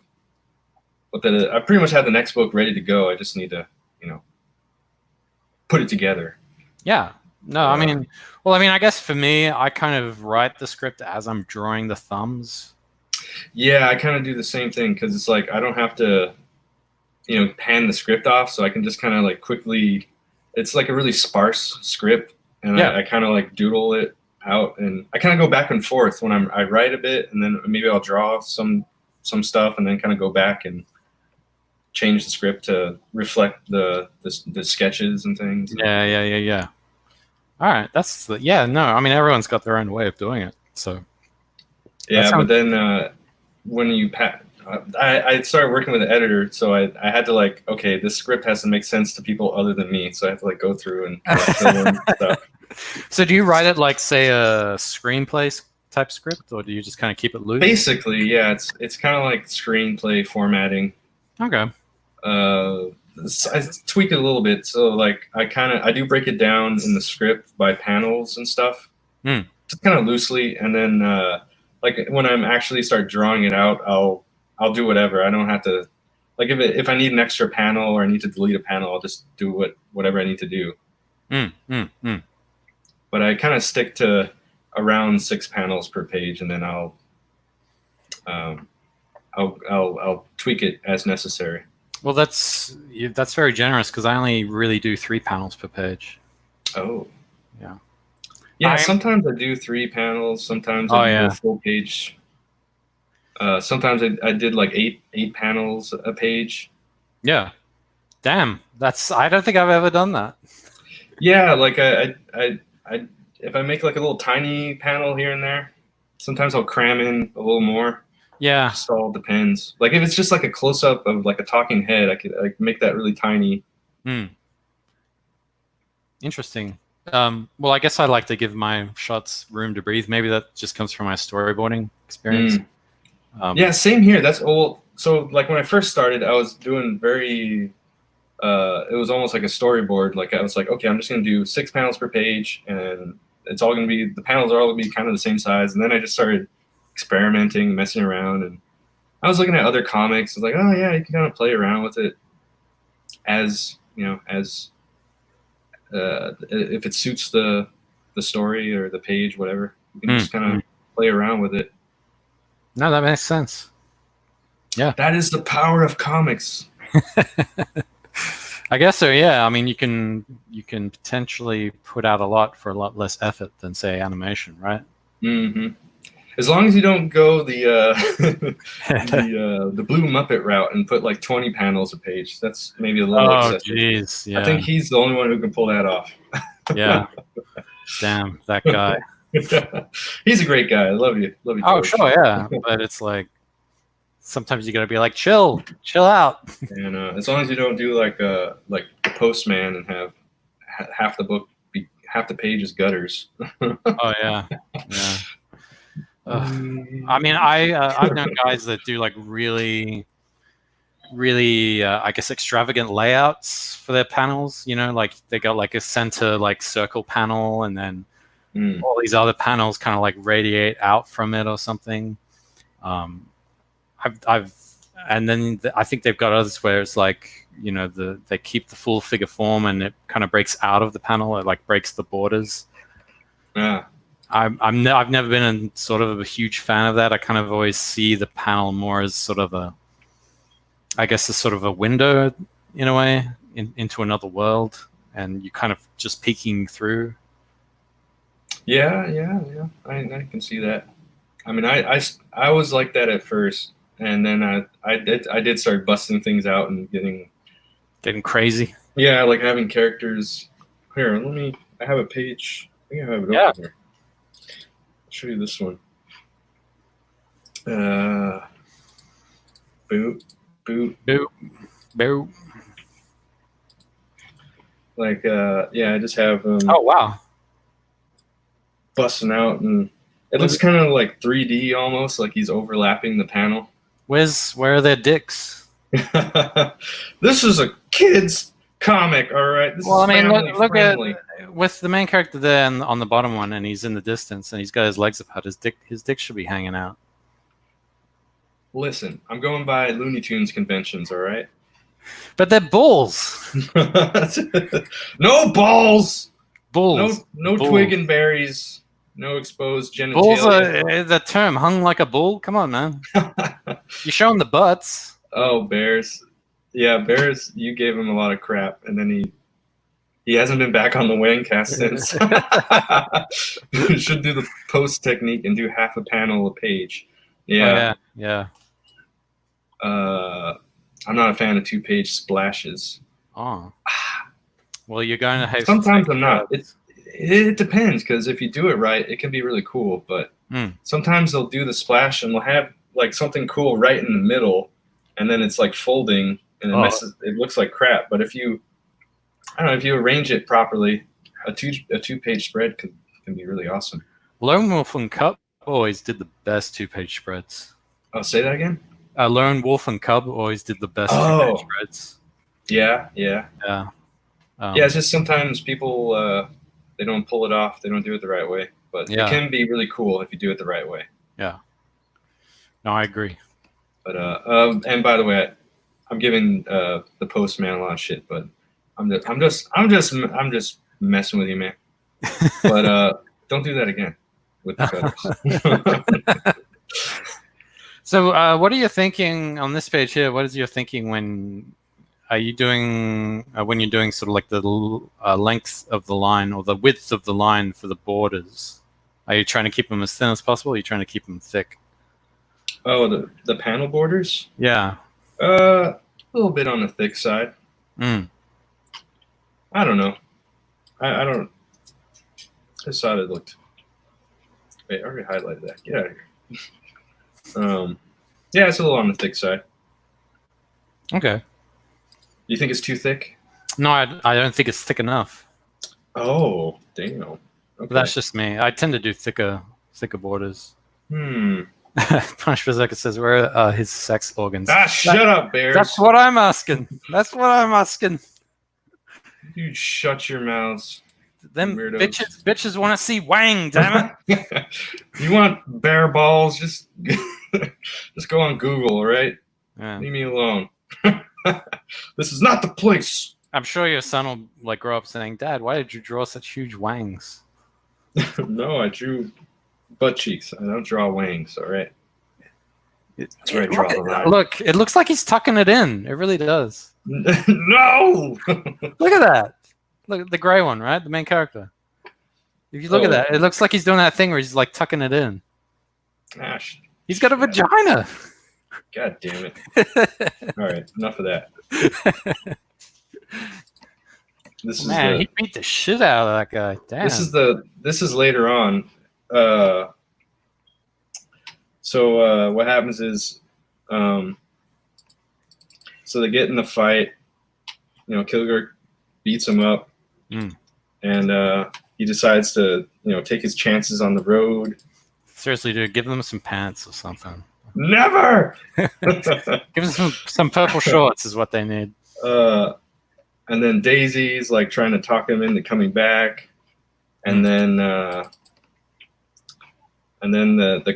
what I pretty much have the next book ready to go. I just need to, put it together. Yeah. No, I mean, I guess for me, I kind of write the script as I'm drawing the thumbs. Yeah, I kind of do the same thing because it's like I don't have to, pan the script off, so I can just kind of like quickly. It's like a really sparse script, and Yeah. I kind of like doodle it out, and I kind of go back and forth when I write a bit, and then maybe I'll draw some stuff, and then kind of go back and change the script to reflect the sketches and things. Yeah. All right, no. I mean, everyone's got their own way of doing it, so. Yeah, but then when you I started working with an editor, so I had to like, okay, this script has to make sense to people other than me, so I have to like go through and fill in stuff. So do you write it like, say, a screenplay type script, or do you just kind of keep it loose? Basically, yeah, it's kind of like screenplay formatting. Okay. I tweak it a little bit, so like I do break it down in the script by panels and stuff, just kind of loosely, and then like when I'm actually start drawing it out, I'll do whatever. I don't have to, like if I need an extra panel or I need to delete a panel, I'll just do whatever I need to do. But I kind of stick to around 6 panels per page, and then I'll tweak it as necessary. Well, that's very generous because I only really do 3 panels per page. Oh. Yeah. Yeah, sometimes I do 3 panels. Sometimes I do a full page. Sometimes I did like 8 panels a page. Yeah. Damn. I don't think I've ever done that. Yeah, like I if I make like a little tiny panel here and there, sometimes I'll cram in a little more. Yeah. It just all depends. Like if it's just like a close up of like a talking head, I could like make that really tiny. Interesting. Well, I guess I like to give my shots room to breathe. Maybe that just comes from my storyboarding experience. Yeah, same here. That's old. So like when I first started, I was doing very. It was almost like a storyboard. Like I was like, okay, I'm just gonna do 6 panels per page, and it's all gonna be the panels are all gonna be kind of the same size. And then I just started experimenting, messing around, and I was looking at other comics. I was like, oh yeah, you can kind of play around with it as if it suits the story or the page, whatever. You can just kind of play around with it. No, that makes sense. Yeah, that is the power of comics. I guess so. Yeah, I mean, you can potentially put out a lot for a lot less effort than, say, animation, right? Mm-hmm. As long as you don't go the the Blue Muppet route and put like 20 panels a page, that's maybe a little excessive. Oh, jeez. Yeah. I think he's the only one who can pull that off. Yeah. Damn, that guy. He's a great guy. I love you. Love you, Oh, George. sure, yeah. But it's like sometimes you gotta be like, chill out. And as long as you don't do like the Postman and have half the book be half the page is gutters. Oh yeah. I mean, I've known guys that do like really, really, I guess, extravagant layouts for their panels. You know, like they got like a center like circle panel, and then all these other panels kind of like radiate out from it or something. And then I think they've got others where it's like, you know, they keep the full figure form and it kind of breaks out of the panel. It like breaks the borders. Yeah. I've never been sort of a huge fan of that. I kind of always see the panel more as sort of a window in a way into another world, and you kind of just peeking through. Yeah. I can see that. I mean, I was like that at first, and then I did start busting things out and getting crazy. Yeah, like having characters. Here, I have a page. I think I have it over here. I'll show you this one. Boop. Like, I just have oh, wow. Busting out, and it looks kind of like 3D almost, like he's overlapping the panel. Where are their dicks? This is a kid's comic. All right, this Well, is I mean, family look at friendly. with the main character there and on the bottom one, and he's in the distance, and he's got his legs apart. His dick should be hanging out. Listen, I'm going by Looney Tunes conventions. All right. But they're bulls. No balls. Bulls. No Bulls. twig and berries. No exposed genitalia. Bulls are the term. Hung like a bull. Come on, man. You show them the butts. Oh, bears. Yeah, bears. You gave him a lot of crap, and then he hasn't been back on the wing cast since. Should do the post technique and do half a panel a page. Yeah. Oh, yeah. I'm not a fan of 2-page splashes. Oh. Well, you're going to have. Sometimes I'm not. It depends, because if you do it right, it can be really cool. But sometimes they'll do the splash and they'll have like something cool right in the middle, and then it's like folding and it looks like crap. But if you arrange it properly, a 2-page spread can be really awesome. Lone Wolf and Cub always did the best 2-page spreads. Oh, say that again. Lone Wolf and Cub always did the best 2-page spreads. Yeah. Yeah, it's just sometimes people they don't pull it off. They don't do it the right way. But it can be really cool if you do it the right way. Yeah. No, I agree. But and by the way, I'm giving the Postman a lot of shit, but I'm just messing with you, man. But don't do that again with the cutters. So, what are you thinking on this page here? What is your thinking when you're doing sort of like the length of the line or the width of the line for the borders? Are you trying to keep them as thin as possible? Or are you trying to keep them thick? Oh, the panel borders? Yeah. A little bit on the thick side. I don't know. I don't. I just thought it looked. Wait, I already highlighted that. Get out of here. Yeah, it's a little on the thick side. Okay. You think it's too thick? No, I don't think it's thick enough. Oh, damn. Okay. But that's just me. I tend to do thicker borders. Punish Berserker says, where are his sex organs? Shut up, Bears. That's what I'm asking. You shut your mouths. Them bitches want to see Wang, damn it. You want bear balls? Just go on Google, all right? Yeah. Leave me alone. This is not the place. I'm sure your son will like grow up saying, "Dad, why did you draw such huge wangs?" No, I drew butt cheeks. I don't draw wangs, all right? That's where I draw the line. Look, it looks like he's tucking it in. It really does. No! Look at that. Look at the gray one, right? The main character. If you look at that, it looks like he's doing that thing where he's like tucking it in. Gosh. He's got a vagina. God damn it. All right, enough of that. He beat the shit out of that guy. Damn. This is later on. So what happens is so they get in the fight, Kilgore beats him up, and he decides to take his chances on the road. Seriously, dude, give them some pants or something. Never. Give them some purple shorts is what they need. And then Daisy's like trying to talk him into coming back, and then the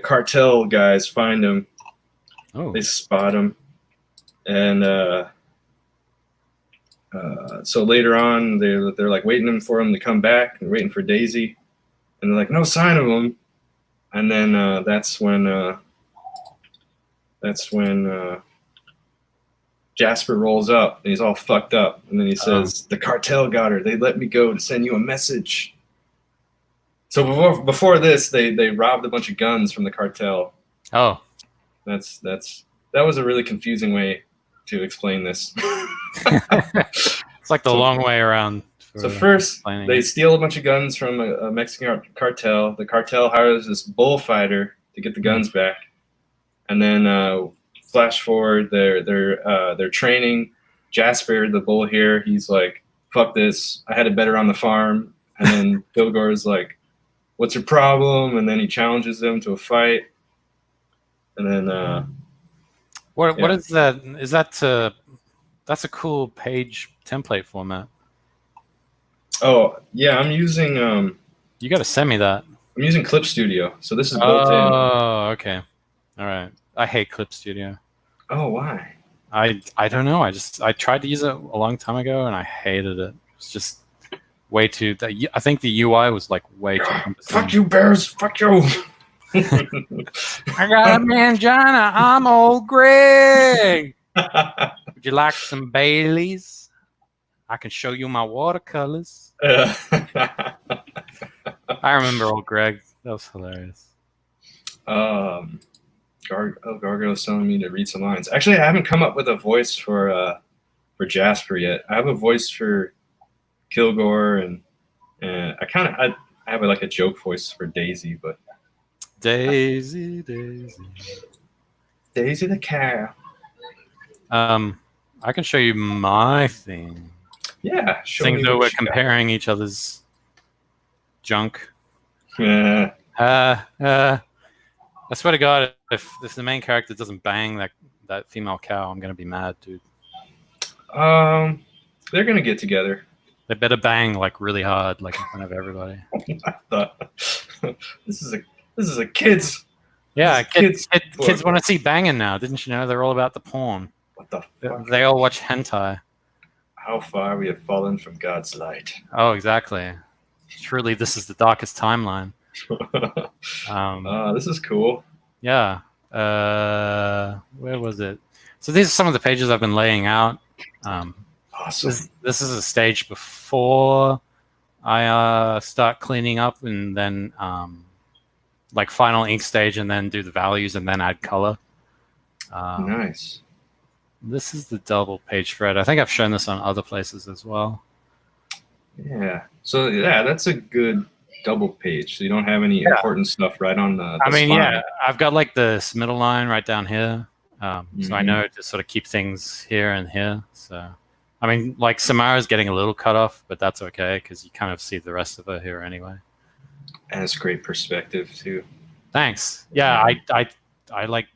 cartel guys find him. Oh. They spot him, and so later on they're like waiting for him to come back and waiting for Daisy, and they're like no sign of him, and then that's when Jasper rolls up and he's all fucked up, and then he says, "The cartel got her. They let me go to send you a message." So before this, they robbed a bunch of guns from the cartel. Oh, that was a really confusing way to explain this. It's like the long way around. So first, they steal a bunch of guns from a Mexican cartel. The cartel hires this bullfighter to get the guns back, and then flash forward, they're training. Jasper, the bull here, he's like, "Fuck this! I had it better on the farm." And then Kilgore's like, "What's your problem?" And then he challenges them to a fight. And then what is that? Is that That's a cool page template format. Oh yeah, I'm using You got to send me that. I'm using Clip Studio, so this is built in. Oh, okay. All right. I hate Clip Studio. Oh, why? I don't know. I tried to use it a long time ago and I hated it. It's just way too. I think the UI was like way too cumbersome. Fuck you, bears! Fuck you! I got a mangina. I'm old Greg. Would you like some Baileys? I can show you my watercolors. I remember old Greg. That was hilarious. Gargoyle is telling me to read some lines. Actually, I haven't come up with a voice for Jasper yet. I have a voice for Kilgore, and I have like a joke voice for Daisy, but Daisy the cow. I can show you my thing. Yeah, show Seeing me though what we're you got. comparing each other's junk. Yeah. I swear to God, if the main character doesn't bang that female cow, I'm gonna be mad, dude. They're gonna get together. They better bang like really hard, like in front of everybody. I thought this is a kids. Yeah, This is kids want to see banging now. Didn't you know they're all about the porn? What the fuck? They all watch hentai. How far we have fallen from God's light. Oh, exactly. Truly, this is the darkest timeline. This is cool. Yeah. Where was it? So these are some of the pages I've been laying out. Awesome. This is a stage before I start cleaning up, and then like final ink stage, and then do the values, and then add color. Nice. This is the double page spread. I think I've shown this on other places as well. Yeah. So yeah, that's a good double page. So you don't have any important stuff right on the spine. Yeah, I've got like this middle line right down here. So I know to sort of keep things here and here. So, I mean, like Samara's getting a little cut off, but that's okay because you kind of see the rest of her here anyway. And it's great perspective too. Thanks. Yeah, I like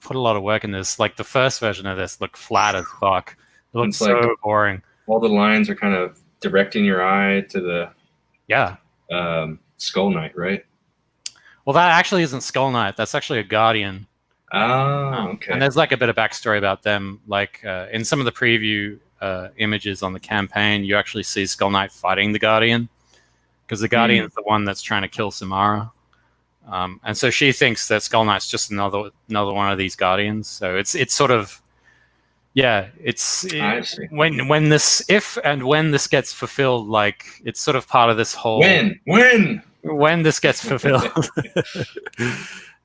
put a lot of work in this. Like the first version of this looked flat as fuck. It looks so like boring. All the lines are kind of directing your eye to the Skull Knight, right? Well, that actually isn't Skull Knight. That's actually a Guardian. Oh, okay. And there's like a bit of backstory about them. Like in some of the preview images on the campaign, you actually see Skull Knight fighting the Guardian because the Guardian is the one that's trying to kill Samara. And so she thinks that Skull Knight's just another one of these Guardians. So it's sort of, yeah, when this gets fulfilled, like it's sort of part of this whole when this gets fulfilled.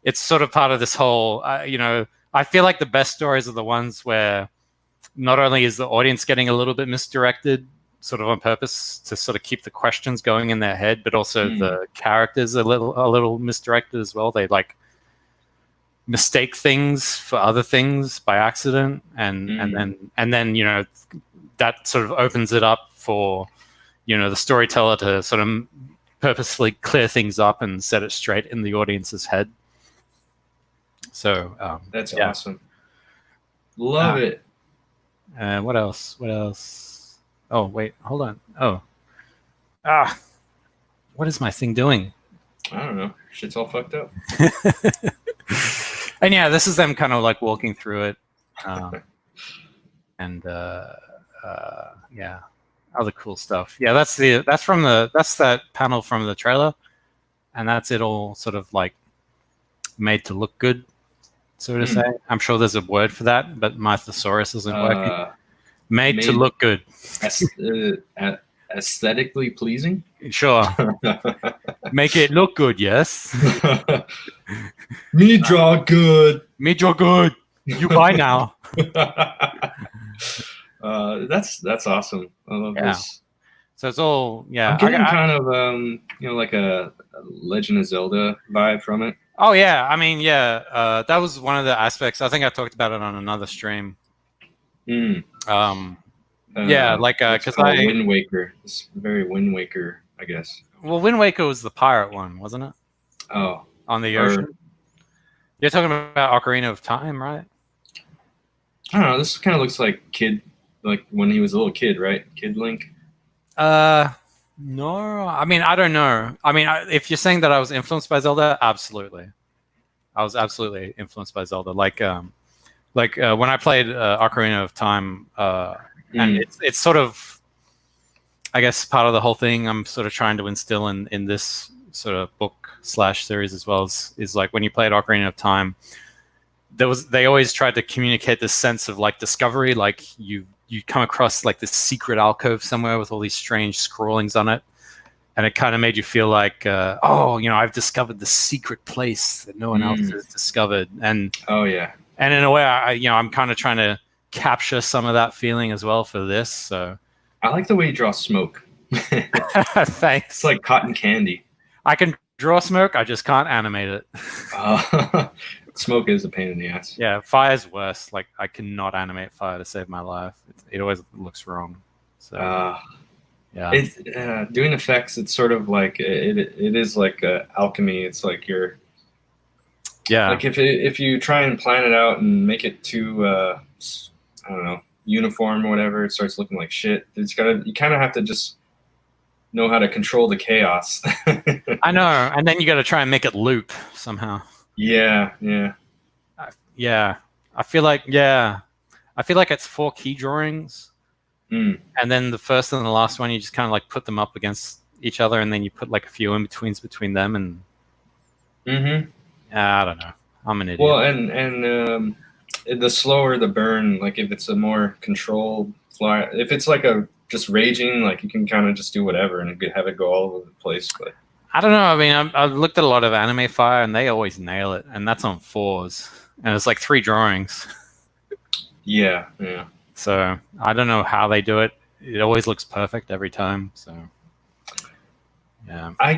It's sort of part of this whole, I feel like the best stories are the ones where not only is the audience getting a little bit misdirected, sort of on purpose to sort of keep the questions going in their head, but also the characters are a little misdirected as well. They like mistake things for other things by accident, and then that sort of opens it up for the storyteller to sort of purposefully clear things up and set it straight in the audience's head. So that's awesome. Love it. And what else? Oh, wait, hold on. Oh. What is my thing doing? I don't know. Shit's all fucked up. And yeah, this is them kind of like walking through it. Yeah, other cool stuff. Yeah, that's that panel from the trailer. And that's it all sort of like made to look good, so to say. I'm sure there's a word for that, but my thesaurus isn't working. Made to look good. Aesthetically pleasing? Sure. Make it look good, yes. Me draw good. Me draw good. You buy now. That's awesome. I love this. So it's all, I'm getting kind of like a Legend of Zelda vibe from it. Oh yeah, I mean that was one of the aspects. I think I talked about it on another stream. Like because Wind Waker. It's very Wind Waker, I guess. Well, Wind Waker was the pirate one, wasn't it? Oh, on the ocean. You're talking about Ocarina of Time, right? I don't know. This kind of looks like kid like when he was a little kid, right? Kid Link. No. I mean, I don't know. I mean, if you're saying that I was influenced by Zelda, absolutely. I was absolutely influenced by Zelda. Like when I played Ocarina of Time, and it's sort of, I guess, part of the whole thing I'm sort of trying to instill in this sort of book / series as well is like when you played Ocarina of Time, they always tried to communicate this sense of like discovery, like you come across like this secret alcove somewhere with all these strange scrawlings on it, and it kind of made you feel like, oh, I've discovered the secret place that no one else has discovered, and oh yeah, and in a way, I'm kind of trying to capture some of that feeling as well for this. So I like the way you draw smoke. Thanks. It's like cotton candy. I can draw smoke, I just can't animate it. Smoke is a pain in the ass. Yeah, fire's worse. Like I cannot animate fire to save my life. It always looks wrong. So yeah, it's doing effects. It's sort of like it is like alchemy. It's like you're like if you try and plan it out and make it too I don't know, uniform or whatever, it starts looking like shit. You kind of have to just know how to control the chaos. I know, and then you got to try and make it loop somehow. Yeah. I feel like it's 4 key drawings, and then the first and the last one you just kind of like put them up against each other, and then you put like a few in between them, and I don't know. I'm an idiot. Well, and the slower the burn, like if it's a more controlled fly, if it's like a just raging, like you can kind of just do whatever and have it go all over the place. But I don't know. I mean, I've looked at a lot of anime fire, and they always nail it, and that's on 4s, and it's like 3 drawings. Yeah. So I don't know how they do it. It always looks perfect every time. So yeah. I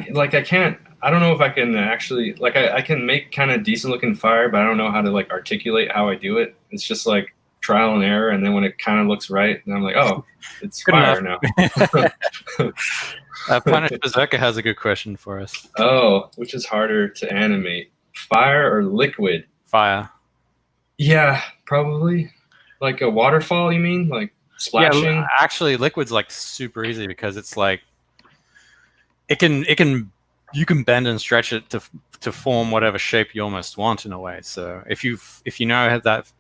don't know if I can actually I can make kind of decent looking fire, but I don't know how to like articulate how I do it. It's just like trial and error, and then when it kind of looks right, then I'm like, oh, it's fire now. Punished Berserker has a good question for us. Oh, which is harder to animate, fire or liquid? Fire. Yeah, probably. Like a waterfall, you mean? Like splashing? Yeah, actually, liquid's like super easy because it's like you can bend and stretch it to form whatever shape you almost want in a way. So if you know that,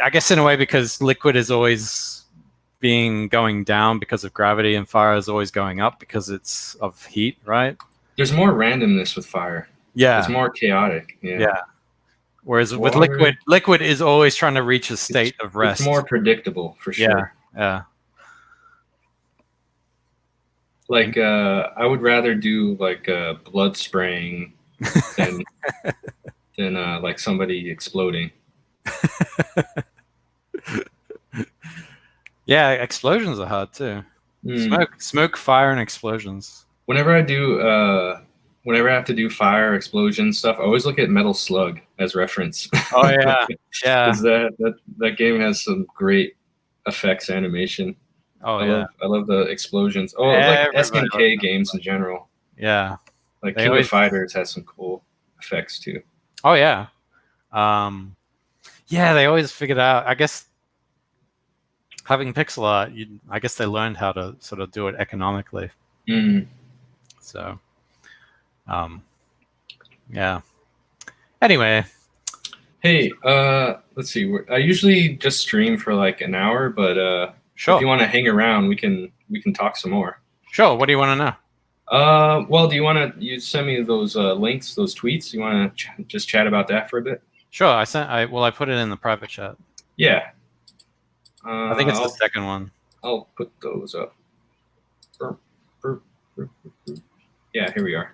I guess in a way, because liquid is always going down because of gravity, and fire is always going up because it's of heat, right? There's more randomness with fire. Yeah, it's more chaotic. Yeah. Whereas with liquid is always trying to reach a state of rest. It's more predictable for sure. Yeah. Like I would rather do like blood spraying than like somebody exploding. Yeah, explosions are hard too. Smoke, fire, and explosions. Whenever I have to do fire, explosion stuff, I always look at Metal Slug as reference. Oh yeah, yeah. Because that game has some great effects animation. Oh I love the explosions. Oh, like SNK games in general. Yeah, like King of Fighters has some cool effects too. Oh yeah, yeah. They always figured out. I guess having pixel art, I guess they learned how to sort of do it economically. So, yeah. Anyway. Hey, let's see. I usually just stream for like an hour, but sure. If you want to hang around, we can talk some more. Sure. What do you want to know? Well, do you send me those links, those tweets? You want to just chat about that for a bit? Sure. I put it in the private chat. Yeah. I think it's the second one. I'll put those up. Yeah, here we are.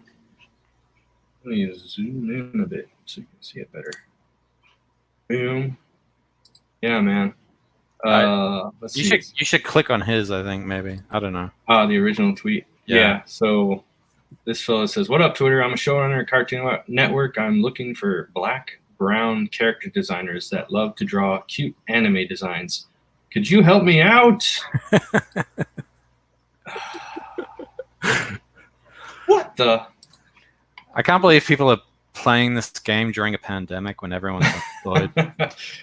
Let me zoom in a bit so you can see it better. Boom. Yeah, man. Let's see. You should click on his, I think, maybe. I don't know. The original tweet. Yeah. So this fellow says, "What up, Twitter? I'm a showrunner at Cartoon Network. I'm looking for black, brown character designers that love to draw cute anime designs. Could you help me out?" What the? I can't believe people are playing this game during a pandemic when everyone's employed.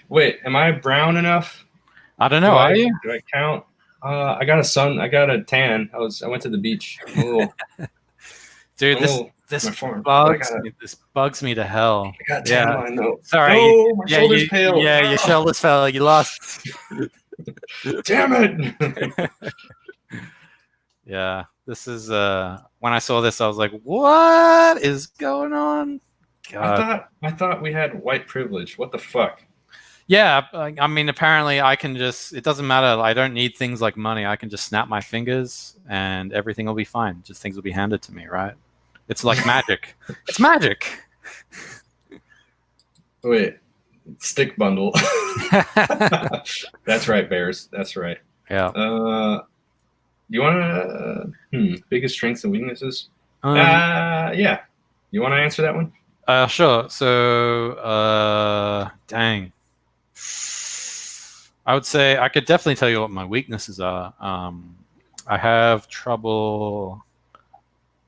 Wait, am I brown enough? I don't know. Are you? Do I count? I got a sun. I got a tan. I went to the beach. I'm a little, Dude, I'm a little this my form, but bugs me to hell. I got a tan Yeah. line though. Sorry. No, my shoulder's pale. Yeah, your shoulders fell. You lost. Damn it. Yeah, this is when I saw this, I was like, "What is going on?" God. I thought we had white privilege. What the fuck? Yeah, I mean, apparently, I can just. It doesn't matter. I don't need things like money. I can just snap my fingers, and everything will be fine. Just things will be handed to me, right? It's like magic. It's magic. Wait, stick bundle. That's right, Bears. That's right. Yeah. You want to biggest strengths and weaknesses? Yeah. You want to answer that one? Sure. So, dang. I would say I could definitely tell you what my weaknesses are. I have trouble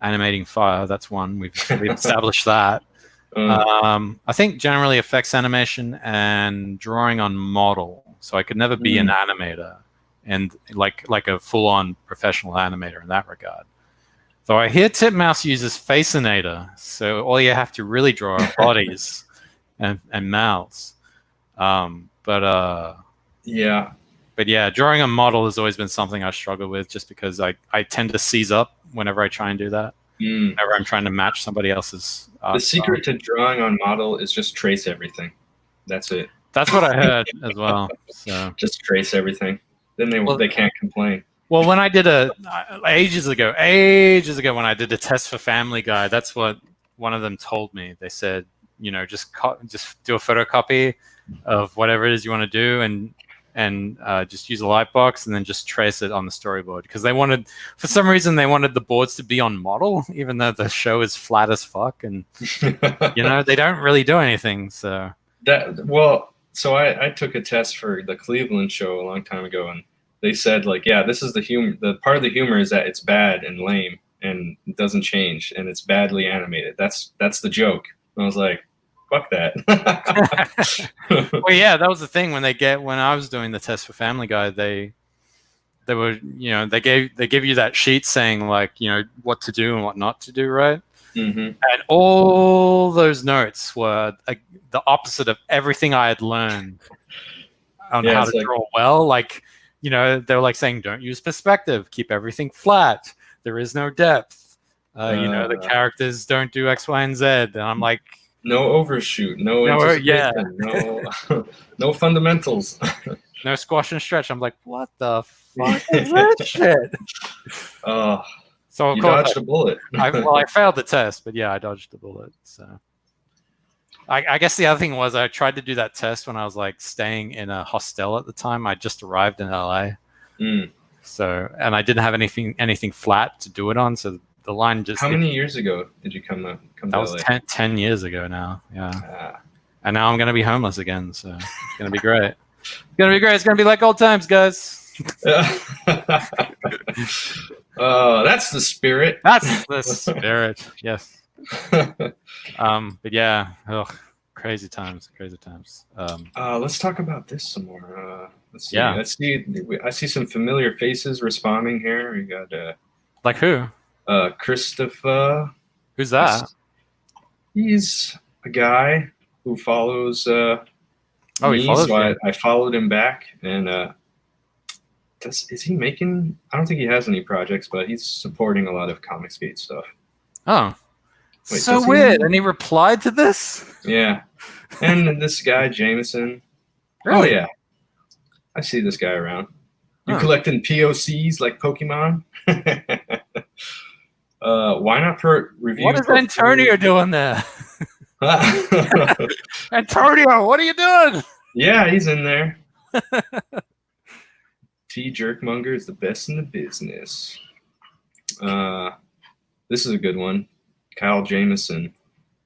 animating fire. That's one. We've established that. I think generally effects animation and drawing on model. So I could never be an animator and like a full-on professional animator in that regard. Though I hear Titmouse uses Faceinator, so all you have to really draw are bodies and mouths. But yeah, drawing a model has always been something I struggle with, just because I tend to seize up whenever I try and do that. Whenever I'm trying to match somebody else's art The secret to drawing on model is just trace everything. That's it. That's what I heard as well. So just trace everything. Then they can't complain. Well, when I did ages ago when I did a test for Family Guy, that's what one of them told me. They said, just do a photocopy of whatever it is you want to do, and just use a light box and then just trace it on the storyboard, because for some reason they wanted the boards to be on model, even though the show is flat as fuck, and they don't really do anything. So I took a test for the Cleveland show a long time ago, and they said, like, yeah, this is the humor. The part of the humor is that it's bad and lame and it doesn't change and it's badly animated. That's the joke. And I was like, fuck that. Well, yeah, that was the thing when I was doing the test for Family Guy, they were, they give you that sheet saying, like, what to do and what not to do, right? Mm-hmm. And all those notes were the opposite of everything I had learned on how to draw well. Like, they were like saying, don't use perspective, keep everything flat. There is no depth. The characters don't do X, Y, and Z. And I'm like, no overshoot, no fundamentals, no squash and stretch. I'm like, what the fuck is that shit? So you dodged a bullet. I failed the test, but yeah, I dodged the bullet. So I guess the other thing was I tried to do that test when I was like staying in a hostel at the time. I just arrived in LA, so and I didn't have anything flat to do it on. So the line just. How many years ago did you come that to LA? That was 10 years ago now. Yeah, and now I'm gonna be homeless again. So it's gonna be great. It's gonna be great. It's gonna be like old times, guys. That's the spirit. That's the spirit. Yes. But yeah, crazy times. Let's talk about this some more. Let's see. Yeah. Let's see. I see some familiar faces responding here. We got like who? Christopher. Who's that? He's a guy who follows. He follows so I followed him back, and is he making? I don't think he has any projects, but he's supporting a lot of Comicsgate stuff. Oh. Wait, so weird. And he replied to this? Yeah. And this guy, Jameson. Really? Oh, yeah. I see this guy around. You collecting POCs like Pokemon? Why not review? What is Antonio doing there? Antonio, what are you doing? Yeah, he's in there. T. Jerkmonger is the best in the business. This is a good one. Kyle Jameson.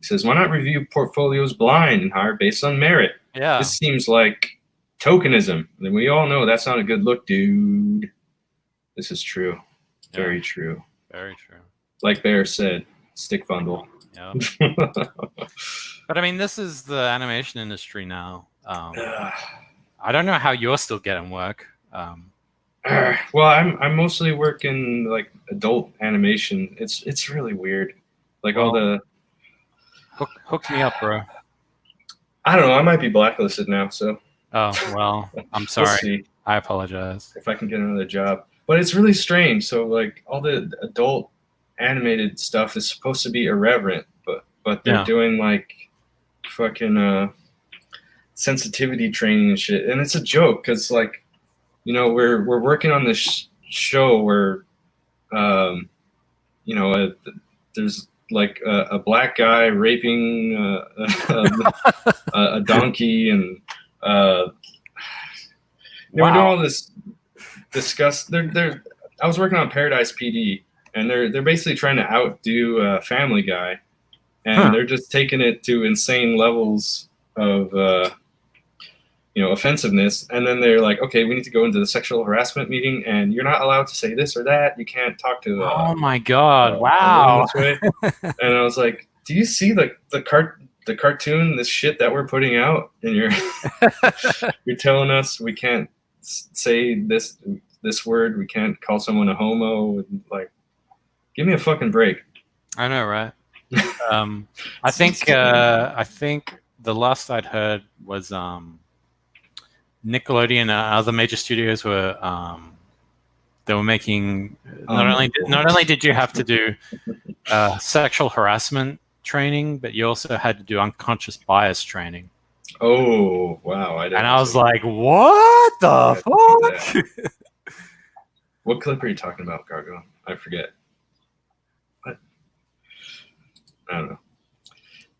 He says, why not review portfolios blind and hire based on merit? Yeah. This seems like tokenism. And we all know that's not a good look, dude. This is true. Yeah. Very true. Very true. Like Bear said, stick bundle. Yeah. But I mean, this is the animation industry now. I don't know how you're still getting work. Well, I'm mostly working like adult animation. It's really weird. Like all the Hook me up, bro. I don't know. I might be blacklisted now, so Oh, well, I'm we'll sorry. see I apologize. if I can get another job. But it's really strange. So like all the adult animated stuff is supposed to be irreverent, but they're Yeah. doing like fucking sensitivity training and shit, and it's a joke because like we're working on this show where you know there's like a black guy raping a donkey and we're doing all this discuss. They're I was working on Paradise PD, and they're basically trying to outdo Family Guy, and they're just taking it to insane levels of offensiveness. And then they're like, okay, we need to go into the sexual harassment meeting, and you're not allowed to say this or that. You can't talk to. Oh my god! A woman Wow. this way. And I was like, do you see the cartoon, this shit that we're putting out, and you're telling us we can't say this word, we can't call someone a homo, like, give me a fucking break. I know, right? I think the last I'd heard was Nickelodeon and other major studios were they were making not only did you have to do sexual harassment training, but you also had to do unconscious bias training. Oh wow! I was like, what the fuck? What clip are you talking about, Gargoyle? I forget. What? I don't know.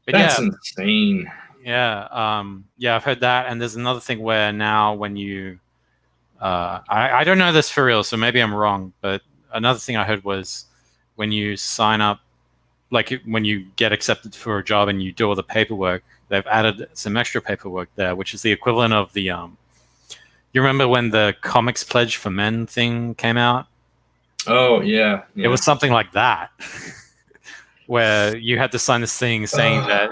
But That's insane. Yeah, I've heard that, and there's another thing where now when you, I don't know this for real, so maybe I'm wrong, but another thing I heard was when you sign up, like when you get accepted for a job and you do all the paperwork, they've added some extra paperwork there, which is the equivalent of the, you remember when the Comics Pledge for Men thing came out? Oh, yeah. It was something like that, where you had to sign this thing saying that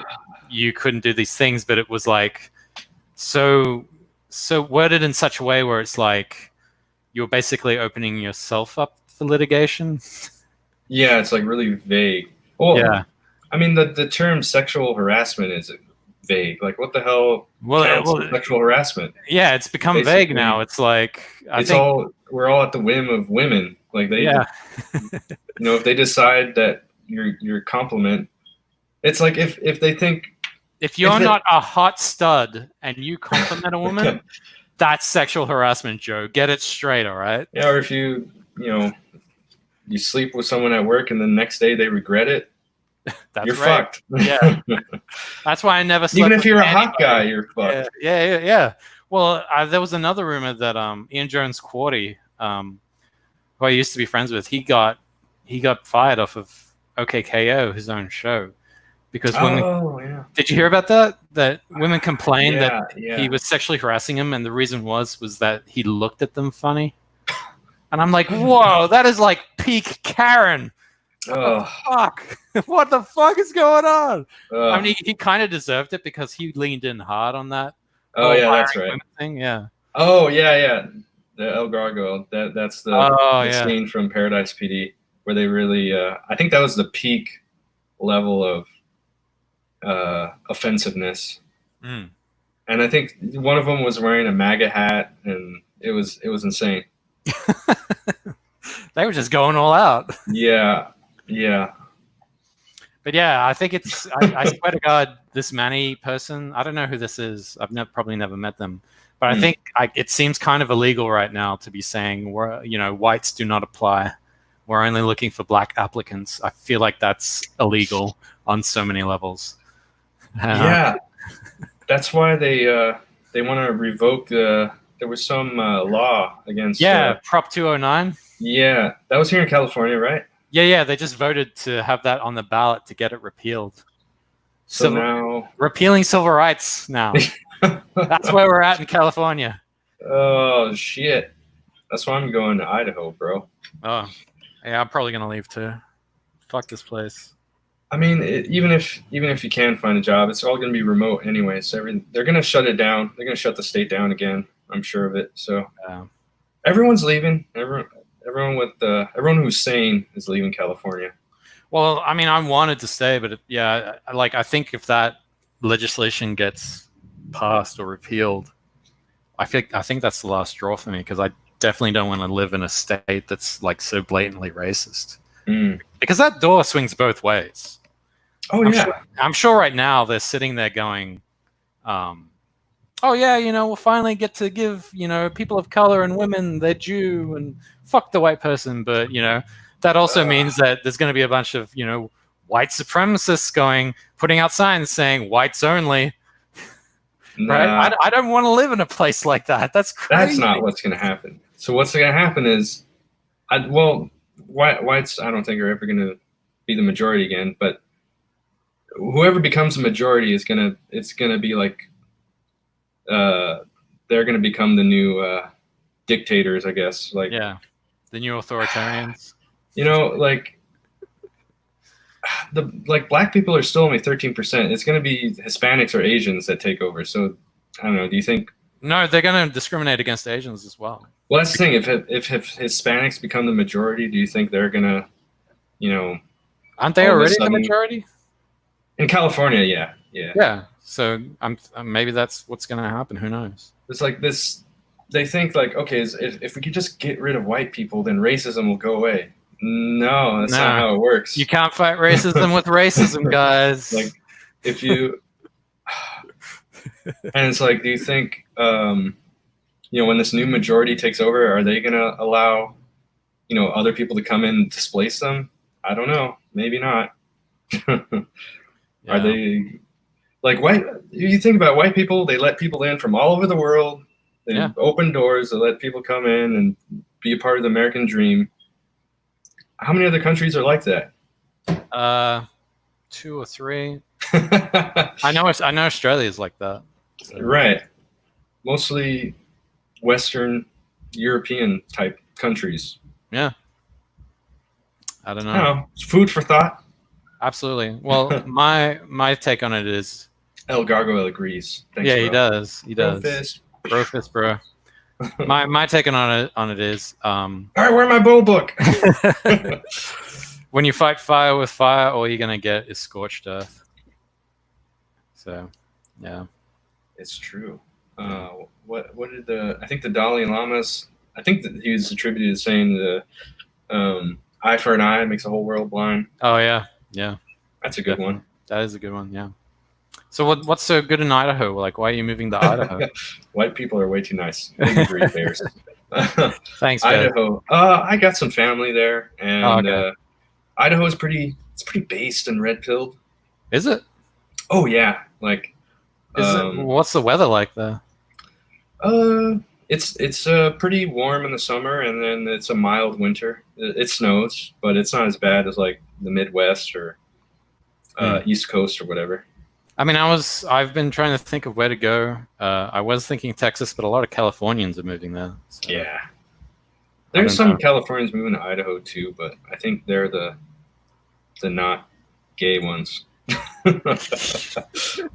you couldn't do these things, but it was like so worded in such a way where it's like you're basically opening yourself up for litigation. Yeah, it's like really vague. Well, yeah. I mean, the term sexual harassment is vague. Like, what the hell counts as sexual harassment? Yeah, it's become basically vague now. It's like we're all at the whim of women. Like they, if they decide that your compliment, it's like if they think. If you're not a hot stud and you compliment a woman, that's sexual harassment, Joe. Get it straight, all right? Yeah, or if you sleep with someone at work and the next day they regret it, you're fucked. Yeah. That's why I never slept Even if with you're anybody. A hot guy, you're fucked. Yeah. Well, there was another rumor that Ian Jones-Quartey, who I used to be friends with, he got fired off of OKKO, his own show. Because women, did you hear about that? That women complained that he was sexually harassing them, and the reason was that he looked at them funny. And I'm like, whoa, that is like peak Karen. Fuck. What the fuck is going on? I mean, he kind of deserved it because he leaned in hard on that. Oh yeah, that's right. Thing. Yeah. Oh yeah. The El Gargoyle. That's the scene from Paradise PD where they really. I think that was the peak level of offensiveness. And I think one of them was wearing a MAGA hat, and it was insane. They were just going all out. Yeah. But yeah, I think it's. I swear to God, this Manny person. I don't know who this is. I've probably never met them. But I think it seems kind of illegal right now to be saying whites do not apply. We're only looking for black applicants. I feel like that's illegal on so many levels. Yeah, that's why they want to revoke there was some law against Prop 209. Yeah, that was here in California, right? Yeah, they just voted to have that on the ballot to get it repealed. So now repealing civil rights now. That's where we're at in California. Oh shit, that's why I'm going to Idaho, bro. Oh yeah, I'm probably gonna leave too. Fuck this place. I mean, even if you can find a job, it's all going to be remote anyway. So they're going to shut it down. They're going to shut the state down again. I'm sure of it. So Yeah. everyone's leaving. Everyone who's sane is leaving California. Well, I mean, I wanted to stay, but I think if that legislation gets passed or repealed, I think that's the last straw for me, because I definitely don't want to live in a state that's like so blatantly racist. Because that door swings both ways. Oh yeah. I'm sure right now they're sitting there going, "Oh yeah, we'll finally get to give people of color and women their due, and fuck the white person." But that also means that there's going to be a bunch of white supremacists putting out signs saying "whites only." Nah, right? I don't want to live in a place like that. That's crazy. That's not what's going to happen. So what's going to happen is, whites I don't think are ever going to be the majority again. But whoever becomes the majority it's going to be like, they're going to become the new dictators, I guess. Like, yeah, the new authoritarians. Like black people are still only 13%. It's going to be Hispanics or Asians that take over. So I don't know. Do you think? No, they're going to discriminate against Asians as well. Well, that's the thing. If Hispanics become the majority, do you think they're going to, aren't they already the majority? In California, yeah. Yeah. So maybe that's what's going to happen. Who knows? It's like this. They think like, okay, if we could just get rid of white people, then racism will go away. No, that's not how it works. You can't fight racism with racism, guys. Like, if you, and it's like, do you think, when this new majority takes over, are they going to allow, other people to come in and displace them? I don't know. Maybe not. Are they like white? You think about white people, they let people in from all over the world. They open doors, they let people come in and be a part of the American dream. How many other countries are like that? 2 or 3. I know Australia is like that. So. Right. Mostly Western European type countries. Yeah. I don't know. It's food for thought. Absolutely. Well, my take on it is El Gargoyle agrees. Thanks, yeah, bro. He does. He does. Bro fist, bro. My take on it is all right, where's my bow book? When you fight fire with fire, all you're gonna get is scorched earth. So yeah, it's true. What did I think the Dalai Lama's, I think that he was attributed to saying the eye for an eye makes the whole world blind. Oh yeah. That's a good one. That is a good one. Yeah. So what's so good in Idaho? Like, why are you moving to Idaho? White people are way too nice. Big great bears. Thanks, Idaho. I got some family there, and Idaho is pretty based and red-pilled. Is it? Oh yeah. Like, what's the weather like there? It's pretty warm in the summer, and then it's a mild winter. It snows, but it's not as bad as like the Midwest or East Coast or whatever. I mean, I've been trying to think of where to go. I was thinking Texas, but a lot of Californians are moving there. So. Yeah. There's some Californians moving to Idaho too, but I think they're the not gay ones.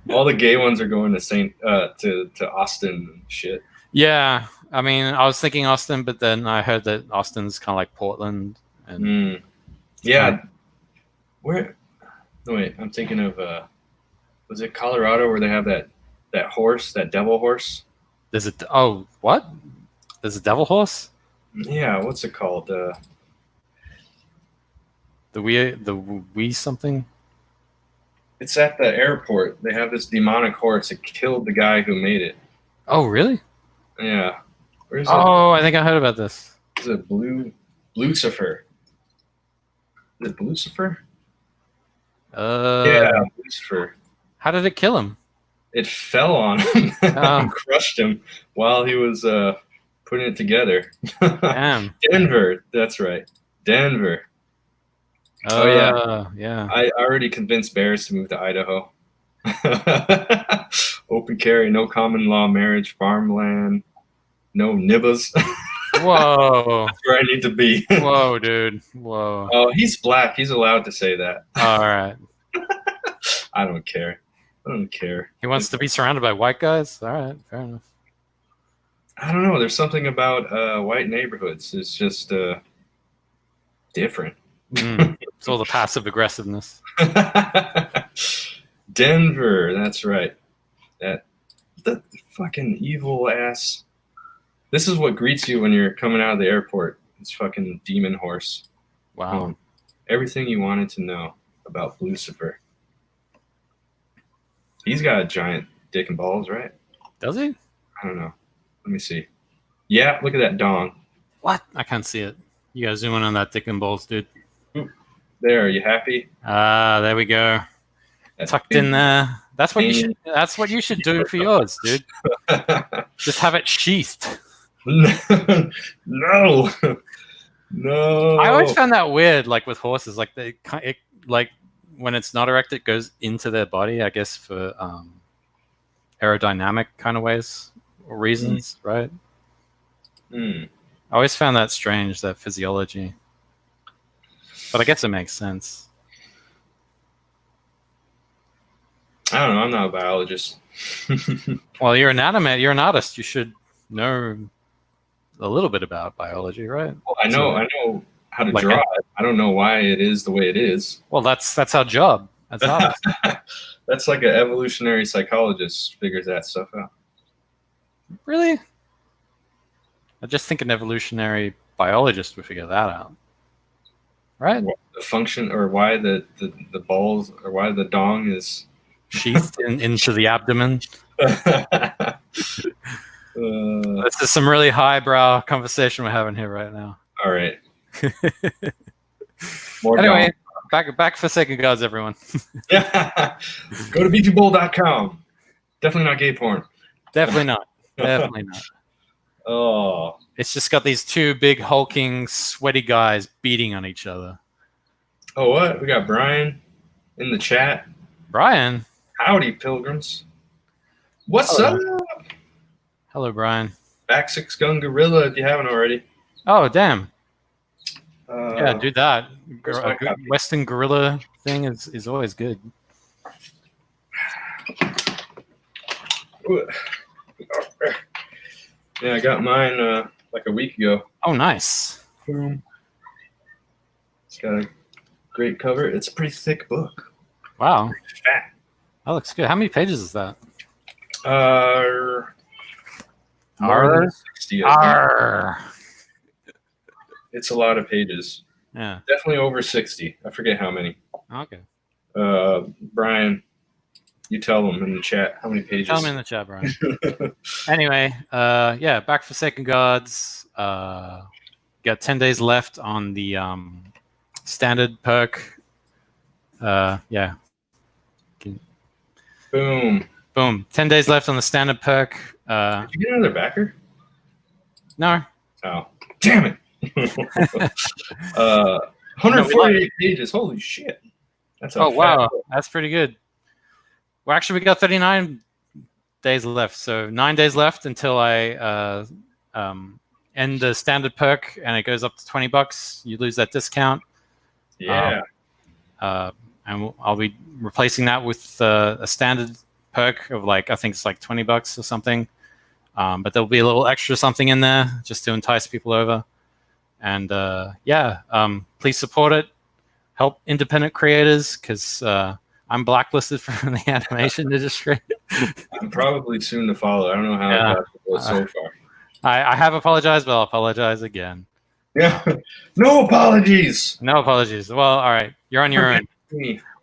All the gay ones are going to Austin and shit. Yeah, I mean, I was thinking Austin, but then I heard that Austin's kind of like Portland. And yeah, where? No, wait, I'm thinking of was it Colorado where they have that horse, that devil horse? There's what? There's a devil horse? Yeah, what's it called? The wee something. It's at the airport. They have this demonic horse that killed the guy who made it. Oh, really? Yeah. Where's it? I think I heard about this. Is it Lucifer? Is it Lucifer? Yeah, Lucifer. How did it kill him? It fell on him and crushed him while he was putting it together. Damn. Denver. That's right. Denver. Oh yeah. I already convinced bears to move to Idaho. Open carry, no common law marriage, farmland, no nibbas. Whoa. That's where I need to be. Whoa, dude. Whoa. Oh, he's black. He's allowed to say that. All right. I don't care. He wants to be surrounded by white guys? All right, fair enough. I don't know. There's something about white neighborhoods. It's just different. It's all the passive aggressiveness. Denver, that's right. That the fucking evil ass. This is what greets you when you're coming out of the airport. It's fucking demon horse. Wow. Everything you wanted to know about Lucifer. He's got a giant dick and balls, right? Does he? I don't know. Let me see. Yeah, look at that dong. What? I can't see it. You gotta zoom in on that dick and balls, dude. There, are you happy? Ah, there we go. That's Tucked in there. That's what you should. That's what you should do for yours, dude. Just have it sheathed. No. No. I always found that weird, like with horses, like like when it's not erect, it goes into their body. I guess for aerodynamic kind of ways or reasons, right? I always found that strange, that physiology. But I guess it makes sense. I don't know. I'm not a biologist. Well, you're an animator. You're an artist. You should know a little bit about biology, right? Well, I know how to draw it. I don't know why it is the way it is. Well, that's our job as artists. That's like an evolutionary psychologist figures that stuff out. Really? I just think an evolutionary biologist would figure that out, right? The function, or why the balls, or why the dong is sheathed into the abdomen. This is some really highbrow conversation we're having here right now. All right. Anyway, back for Sacred Gods, everyone. Yeah. Go to beefybowl.com. Definitely not gay porn. Definitely not. Definitely not. Oh. It's just got these two big hulking, sweaty guys beating on each other. Oh, what? We got Brian in the chat. Brian? Howdy, pilgrims. What's Hello. up? Hello, Brian. Back Six Gun Gorilla if you haven't already. Oh, damn. Yeah, do that. A good Western Gorilla thing is always good. Yeah, I got mine like a week ago. Oh, nice. Boom. It's got a great cover. It's a pretty thick book. Wow. Pretty fat. That looks good. How many pages is that? More than 60. It's a lot of pages. Yeah. Definitely over 60. I forget how many. Okay. Brian, you tell them in the chat how many pages. Tell them in the chat, Brian. Anyway, yeah, back for Sacred Gods. Got 10 days left on the standard perk. Yeah. Boom. 10 days left on the standard perk. Did you get another backer? No. Oh, damn it. 148 pages. Holy shit. That's a wow. That's pretty good. Well, actually, we got 39 days left. So 9 days left until I end the standard perk, and it goes up to $20. You lose that discount. Yeah. And I'll be replacing that with a standard perk of I think it's like $20 or something. But there'll be a little extra something in there just to entice people over. And please support it. Help independent creators, because I'm blacklisted from the animation industry. I'm probably soon to follow. I don't know how it got so far. I have apologized, but I'll apologize again. Yeah. No apologies. No apologies. Well, all right. You're on your own.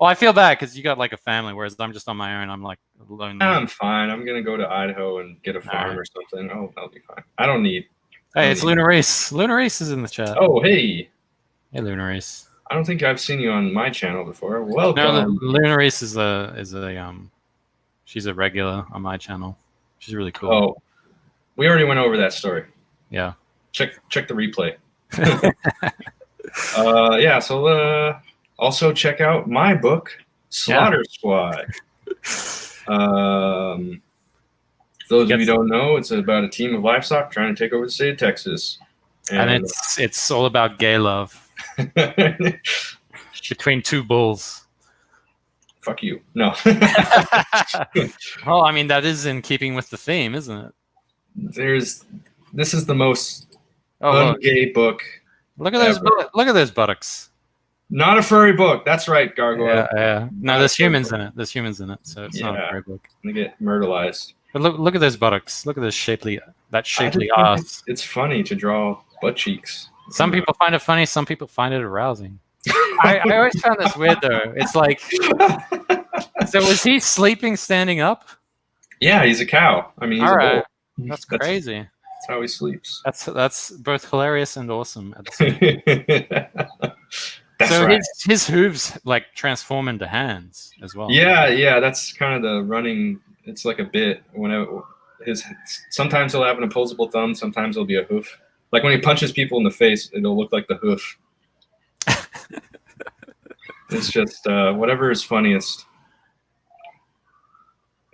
Well, I feel bad because you got like a family, whereas I'm just on my own. I'm like lonely. I'm fine. I'm going to go to Idaho and get a farm or something. Oh, that'll be fine. I don't need. Hey, it's Lunar Race. Lunar Race is in the chat. Oh, hey. Hey, Lunar Race. I don't think I've seen you on my channel before. Welcome. No, Lunar Race is she's a regular on my channel. She's really cool. Oh, we already went over that story. Yeah. Check the replay. So also check out my book, Slaughter Squad. For those of you who don't know, it's about a team of livestock trying to take over the state of Texas. And it's all about gay love between two bulls. Fuck you. No. Well, I mean, that is in keeping with the theme, isn't it? This is the most Oh, look. un-gay book. Look at those. Ever. Look at those buttocks. Not a furry book. That's right, Gargoyle. Yeah. No, Not there's a furry humans book. in it. There's humans in it, so it's not a Yeah. furry book. They get myrtleized. But look at those buttocks. Look at those shapely I just think ass. it's funny to draw butt cheeks. Some people find it funny. Some people find it arousing. I always found this weird though. It's like, so was he sleeping standing up? Yeah, he's a cow. I mean, he's All a right, bull. that's crazy. That's how he sleeps. That's both hilarious and awesome at the same time. That's so right. his hooves like transform into hands as well. Yeah, that's kind of the running. It's like a bit. Sometimes he'll have an opposable thumb. Sometimes it'll be a hoof. Like when he punches people in the face, it'll look like the hoof. It's just whatever is funniest.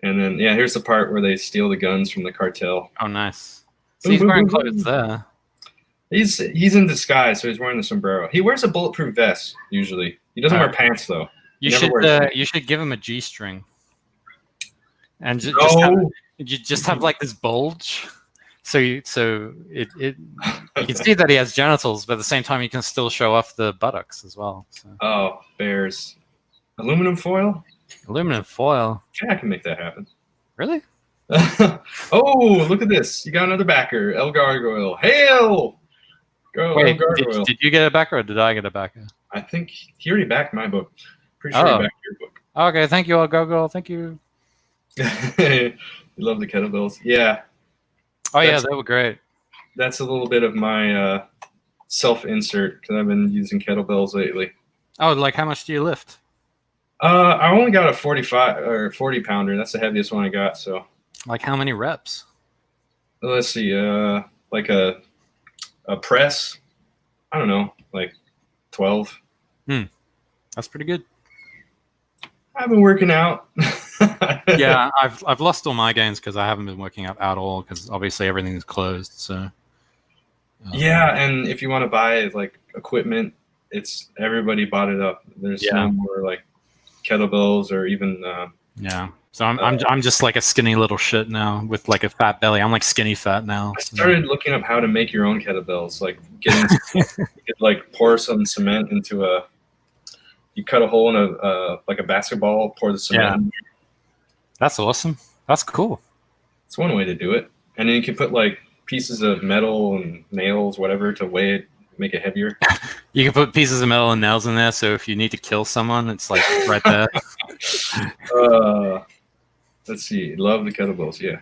And then here's the part where they steal the guns from the cartel. Oh, nice. So he's wearing clothes there. He's in disguise, so he's wearing the sombrero. He wears a bulletproof vest usually. He doesn't wear pants though. You should give him a G-string, and you just have like this bulge, so you can see that he has genitals, but at the same time you can still show off the buttocks as well. So. Oh, bears! Aluminum foil. Aluminum foil. Yeah, I can make that happen. Really? Oh, look at this! You got another backer, El Gargoyle. Hail! Wait, did you get a backer or did I get a backer? I think he already backed my book. Pretty sure he backed your book. Okay, thank you, El Gargoyle. Thank you. You love the kettlebells. Yeah. Oh, yeah, they were great. That's a little bit of my self-insert because I've been using kettlebells lately. Oh, like how much do you lift? I only got a 45 or 40 pounder. That's the heaviest one I got. So, like how many reps? Let's see. Like a press. I don't know, like 12. That's pretty good. I've been working out. Yeah, I've lost all my gains because I haven't been working out at all because obviously everything's closed. So. Yeah, and if you want to buy like equipment, it's everybody bought it up. There's no more like kettlebells or even so I'm just like a skinny little shit now with like a fat belly. I'm like skinny fat now. I started looking up how to make your own kettlebells, like you could like pour some cement into you cut a hole in a basketball, pour the cement. Yeah. That's awesome. That's cool. It's one way to do it. And then you can put like pieces of metal and nails, whatever, to weigh it, make it heavier. You can put pieces of metal and nails in there, so if you need to kill someone, it's like right there. Let's see. Love the kettlebells. Yeah.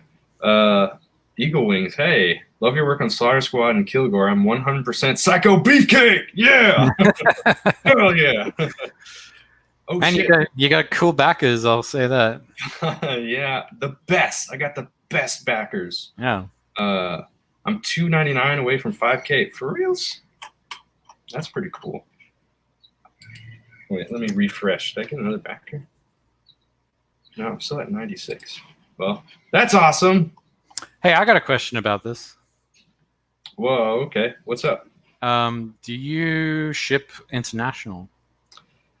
Eagle Wings. Hey, love your work on Slaughter Squad and Kilgore. I'm 100% Psycho Beefcake. Yeah. Hell yeah. Oh, and shit. you got cool backers. I'll say that. Yeah, the best. I got the best backers. Yeah. I'm $2.99 away from 5K. For reals? That's pretty cool. Wait, let me refresh. Did I get another backer? No, I'm still at 96. Well, that's awesome. Hey, I got a question about this. Whoa, okay. What's up? Do you ship international?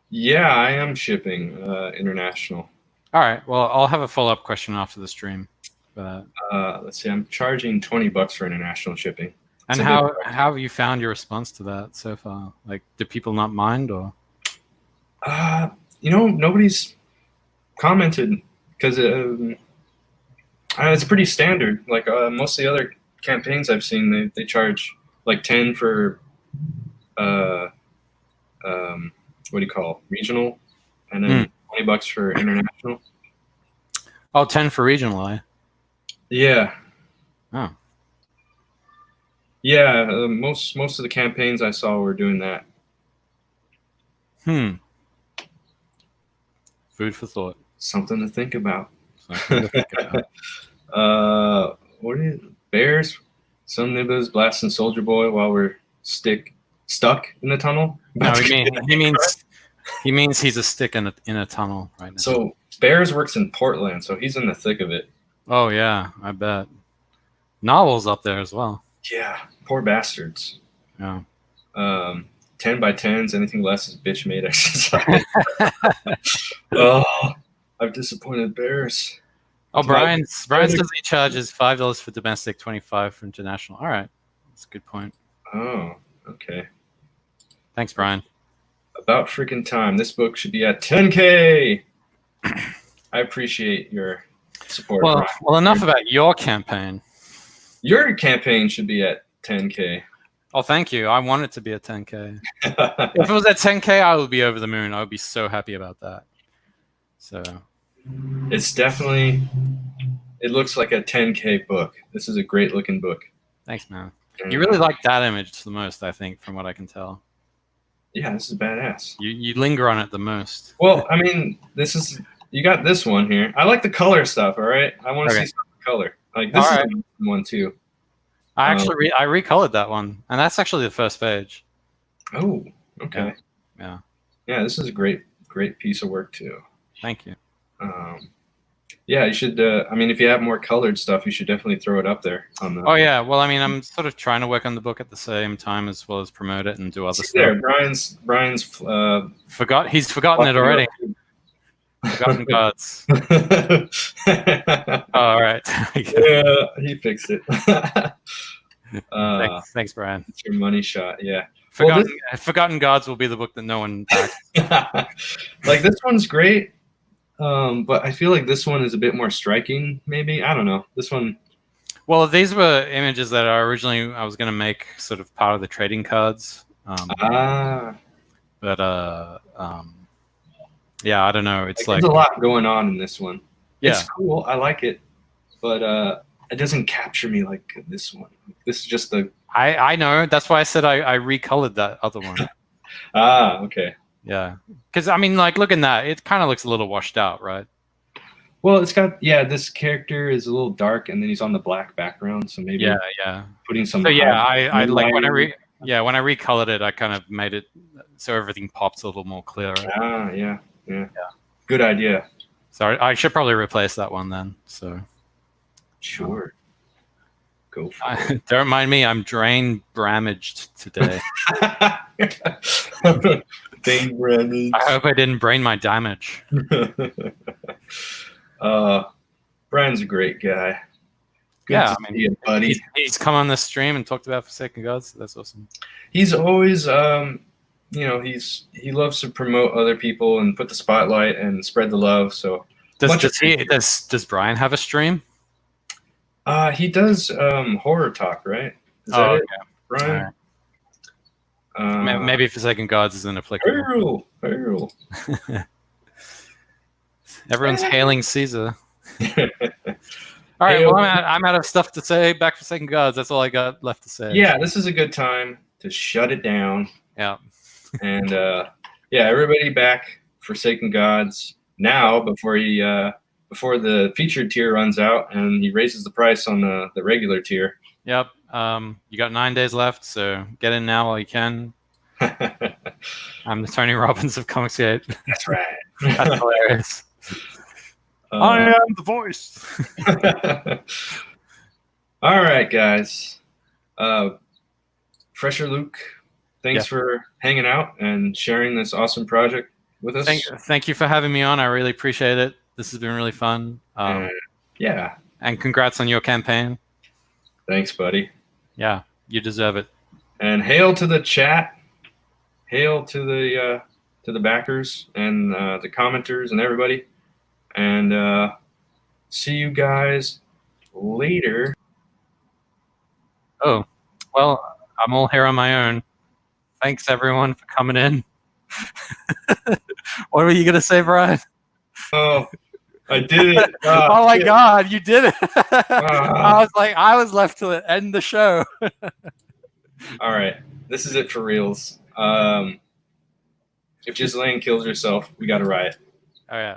Yeah, I am shipping international. All right. Well, I'll have a follow-up question after the stream. Let's see. I'm charging $20 for international shipping. And how have you found your response to that so far? Like, do people not mind or? Nobody's commented because it's pretty standard. Like most of the other campaigns I've seen, they charge like 10 for what do you call regional, and then $20 for international. Oh, 10 for regional, eh? Yeah. Oh. Yeah, most of the campaigns I saw were doing that. Food for thought. Something to think about. What are bears? Some nibbas blasting Soldier Boy while we're stuck in the tunnel. No, he means he's a stick in a tunnel right now. So Bears works in Portland, so he's in the thick of it. Oh yeah, I bet. Novel's up there as well. Yeah, poor bastards. Yeah. 10 by 10s, anything less is bitch made exercise. Oh, I've disappointed Bears. Oh, It's about- Brian says he charges $5 for domestic, $25 for international. All right, that's a good point. Oh, okay. Thanks, Brian. About freaking time. This book should be at 10K. I appreciate your support, Well, Brian. well, enough about your campaign. Your campaign should be at 10K. Oh, thank you. I want it to be at 10K. If it was at 10K, I would be over the moon. I would be so happy about that. So It's definitely, it looks like a 10K book. This is a great looking book. thanks, man. You really like that image the most, I think, from what I can tell. Yeah, this is badass. You linger on it the most. Well, I mean, you got this one here. I like the color stuff, all right? I want to Okay. see some color. Like, this All is right. a one, too. I actually I recolored that one, and that's actually the first page. Oh, okay. Yeah. Yeah, this is a great piece of work, too. Thank you. Yeah, you should. I mean, if you have more colored stuff, you should definitely throw it up there. On the. Oh yeah. Well, I mean, I'm sort of trying to work on the book at the same time as well as promote it and do other See stuff. there, Brian's. He's forgotten it already. Forgotten gods. All right. Yeah, he fixed it. Thanks, Brian. It's your money shot. Yeah. Well, Forgotten Gods will be the book that no one backs. Like, this one's great, but I feel like this one is a bit more striking. Maybe, I don't know. This one. Well, these were images that I was going to make sort of part of the trading cards. But yeah, I don't know. It's like there's a lot going on in this one. Yeah. It's cool. I like it, but it doesn't capture me like this one. This is just the. I know. That's why I said I recolored that other one. Okay. Yeah, because I mean, like, look at that. It kind of looks a little washed out, right? Well, it's got this character is a little dark, and then he's on the black background, so maybe Yeah. putting some. So yeah, I like when I recolored it, I kind of made it so everything pops a little more clear. Right? Yeah. Good idea. So I should probably replace that one then. So sure. Go for it. Don't mind me. I'm drain bramaged today. Dang, Brandon. I hope I didn't brain my damage. Brian's a great guy. Good Yeah, to see you, buddy. He's come on the stream and talked about Forsaken Gods. So that's awesome. He's always, he loves to promote other people and put the spotlight and spread the love. So does Brian have a stream? he does horror talk, right? Is that it, Brian? Right. Maybe Forsaken Gods isn't applicable. Hurl. Everyone's hailing Caesar. All right, well, I'm out of stuff to say. Back for Forsaken Gods. That's all I got left to say. Yeah, this is a good time to shut it down. Yeah. And everybody back Forsaken Gods now before the featured tier runs out and he raises the price on the regular tier. Yep. You got 9 days left, so get in now while you can. I'm the Tony Robbins of Comicsgate. That's right. That's hilarious. I am the voice. All right, guys. Fresher Luke, thanks for hanging out and sharing this awesome project with us. Thank you for having me on. I really appreciate it. This has been really fun. Yeah. And congrats on your campaign. Thanks, buddy. Yeah, you deserve it. And hail to the chat. Hail to the backers and the commenters and everybody. And see you guys later. Oh, well, I'm all here on my own. Thanks, everyone, for coming in. What were you going to say, Brian? Oh, I did it. Oh, my God, you did it. I was left to end the show. All right. This is it for reals. If Ghislaine kills herself, we got to riot. Oh, yeah.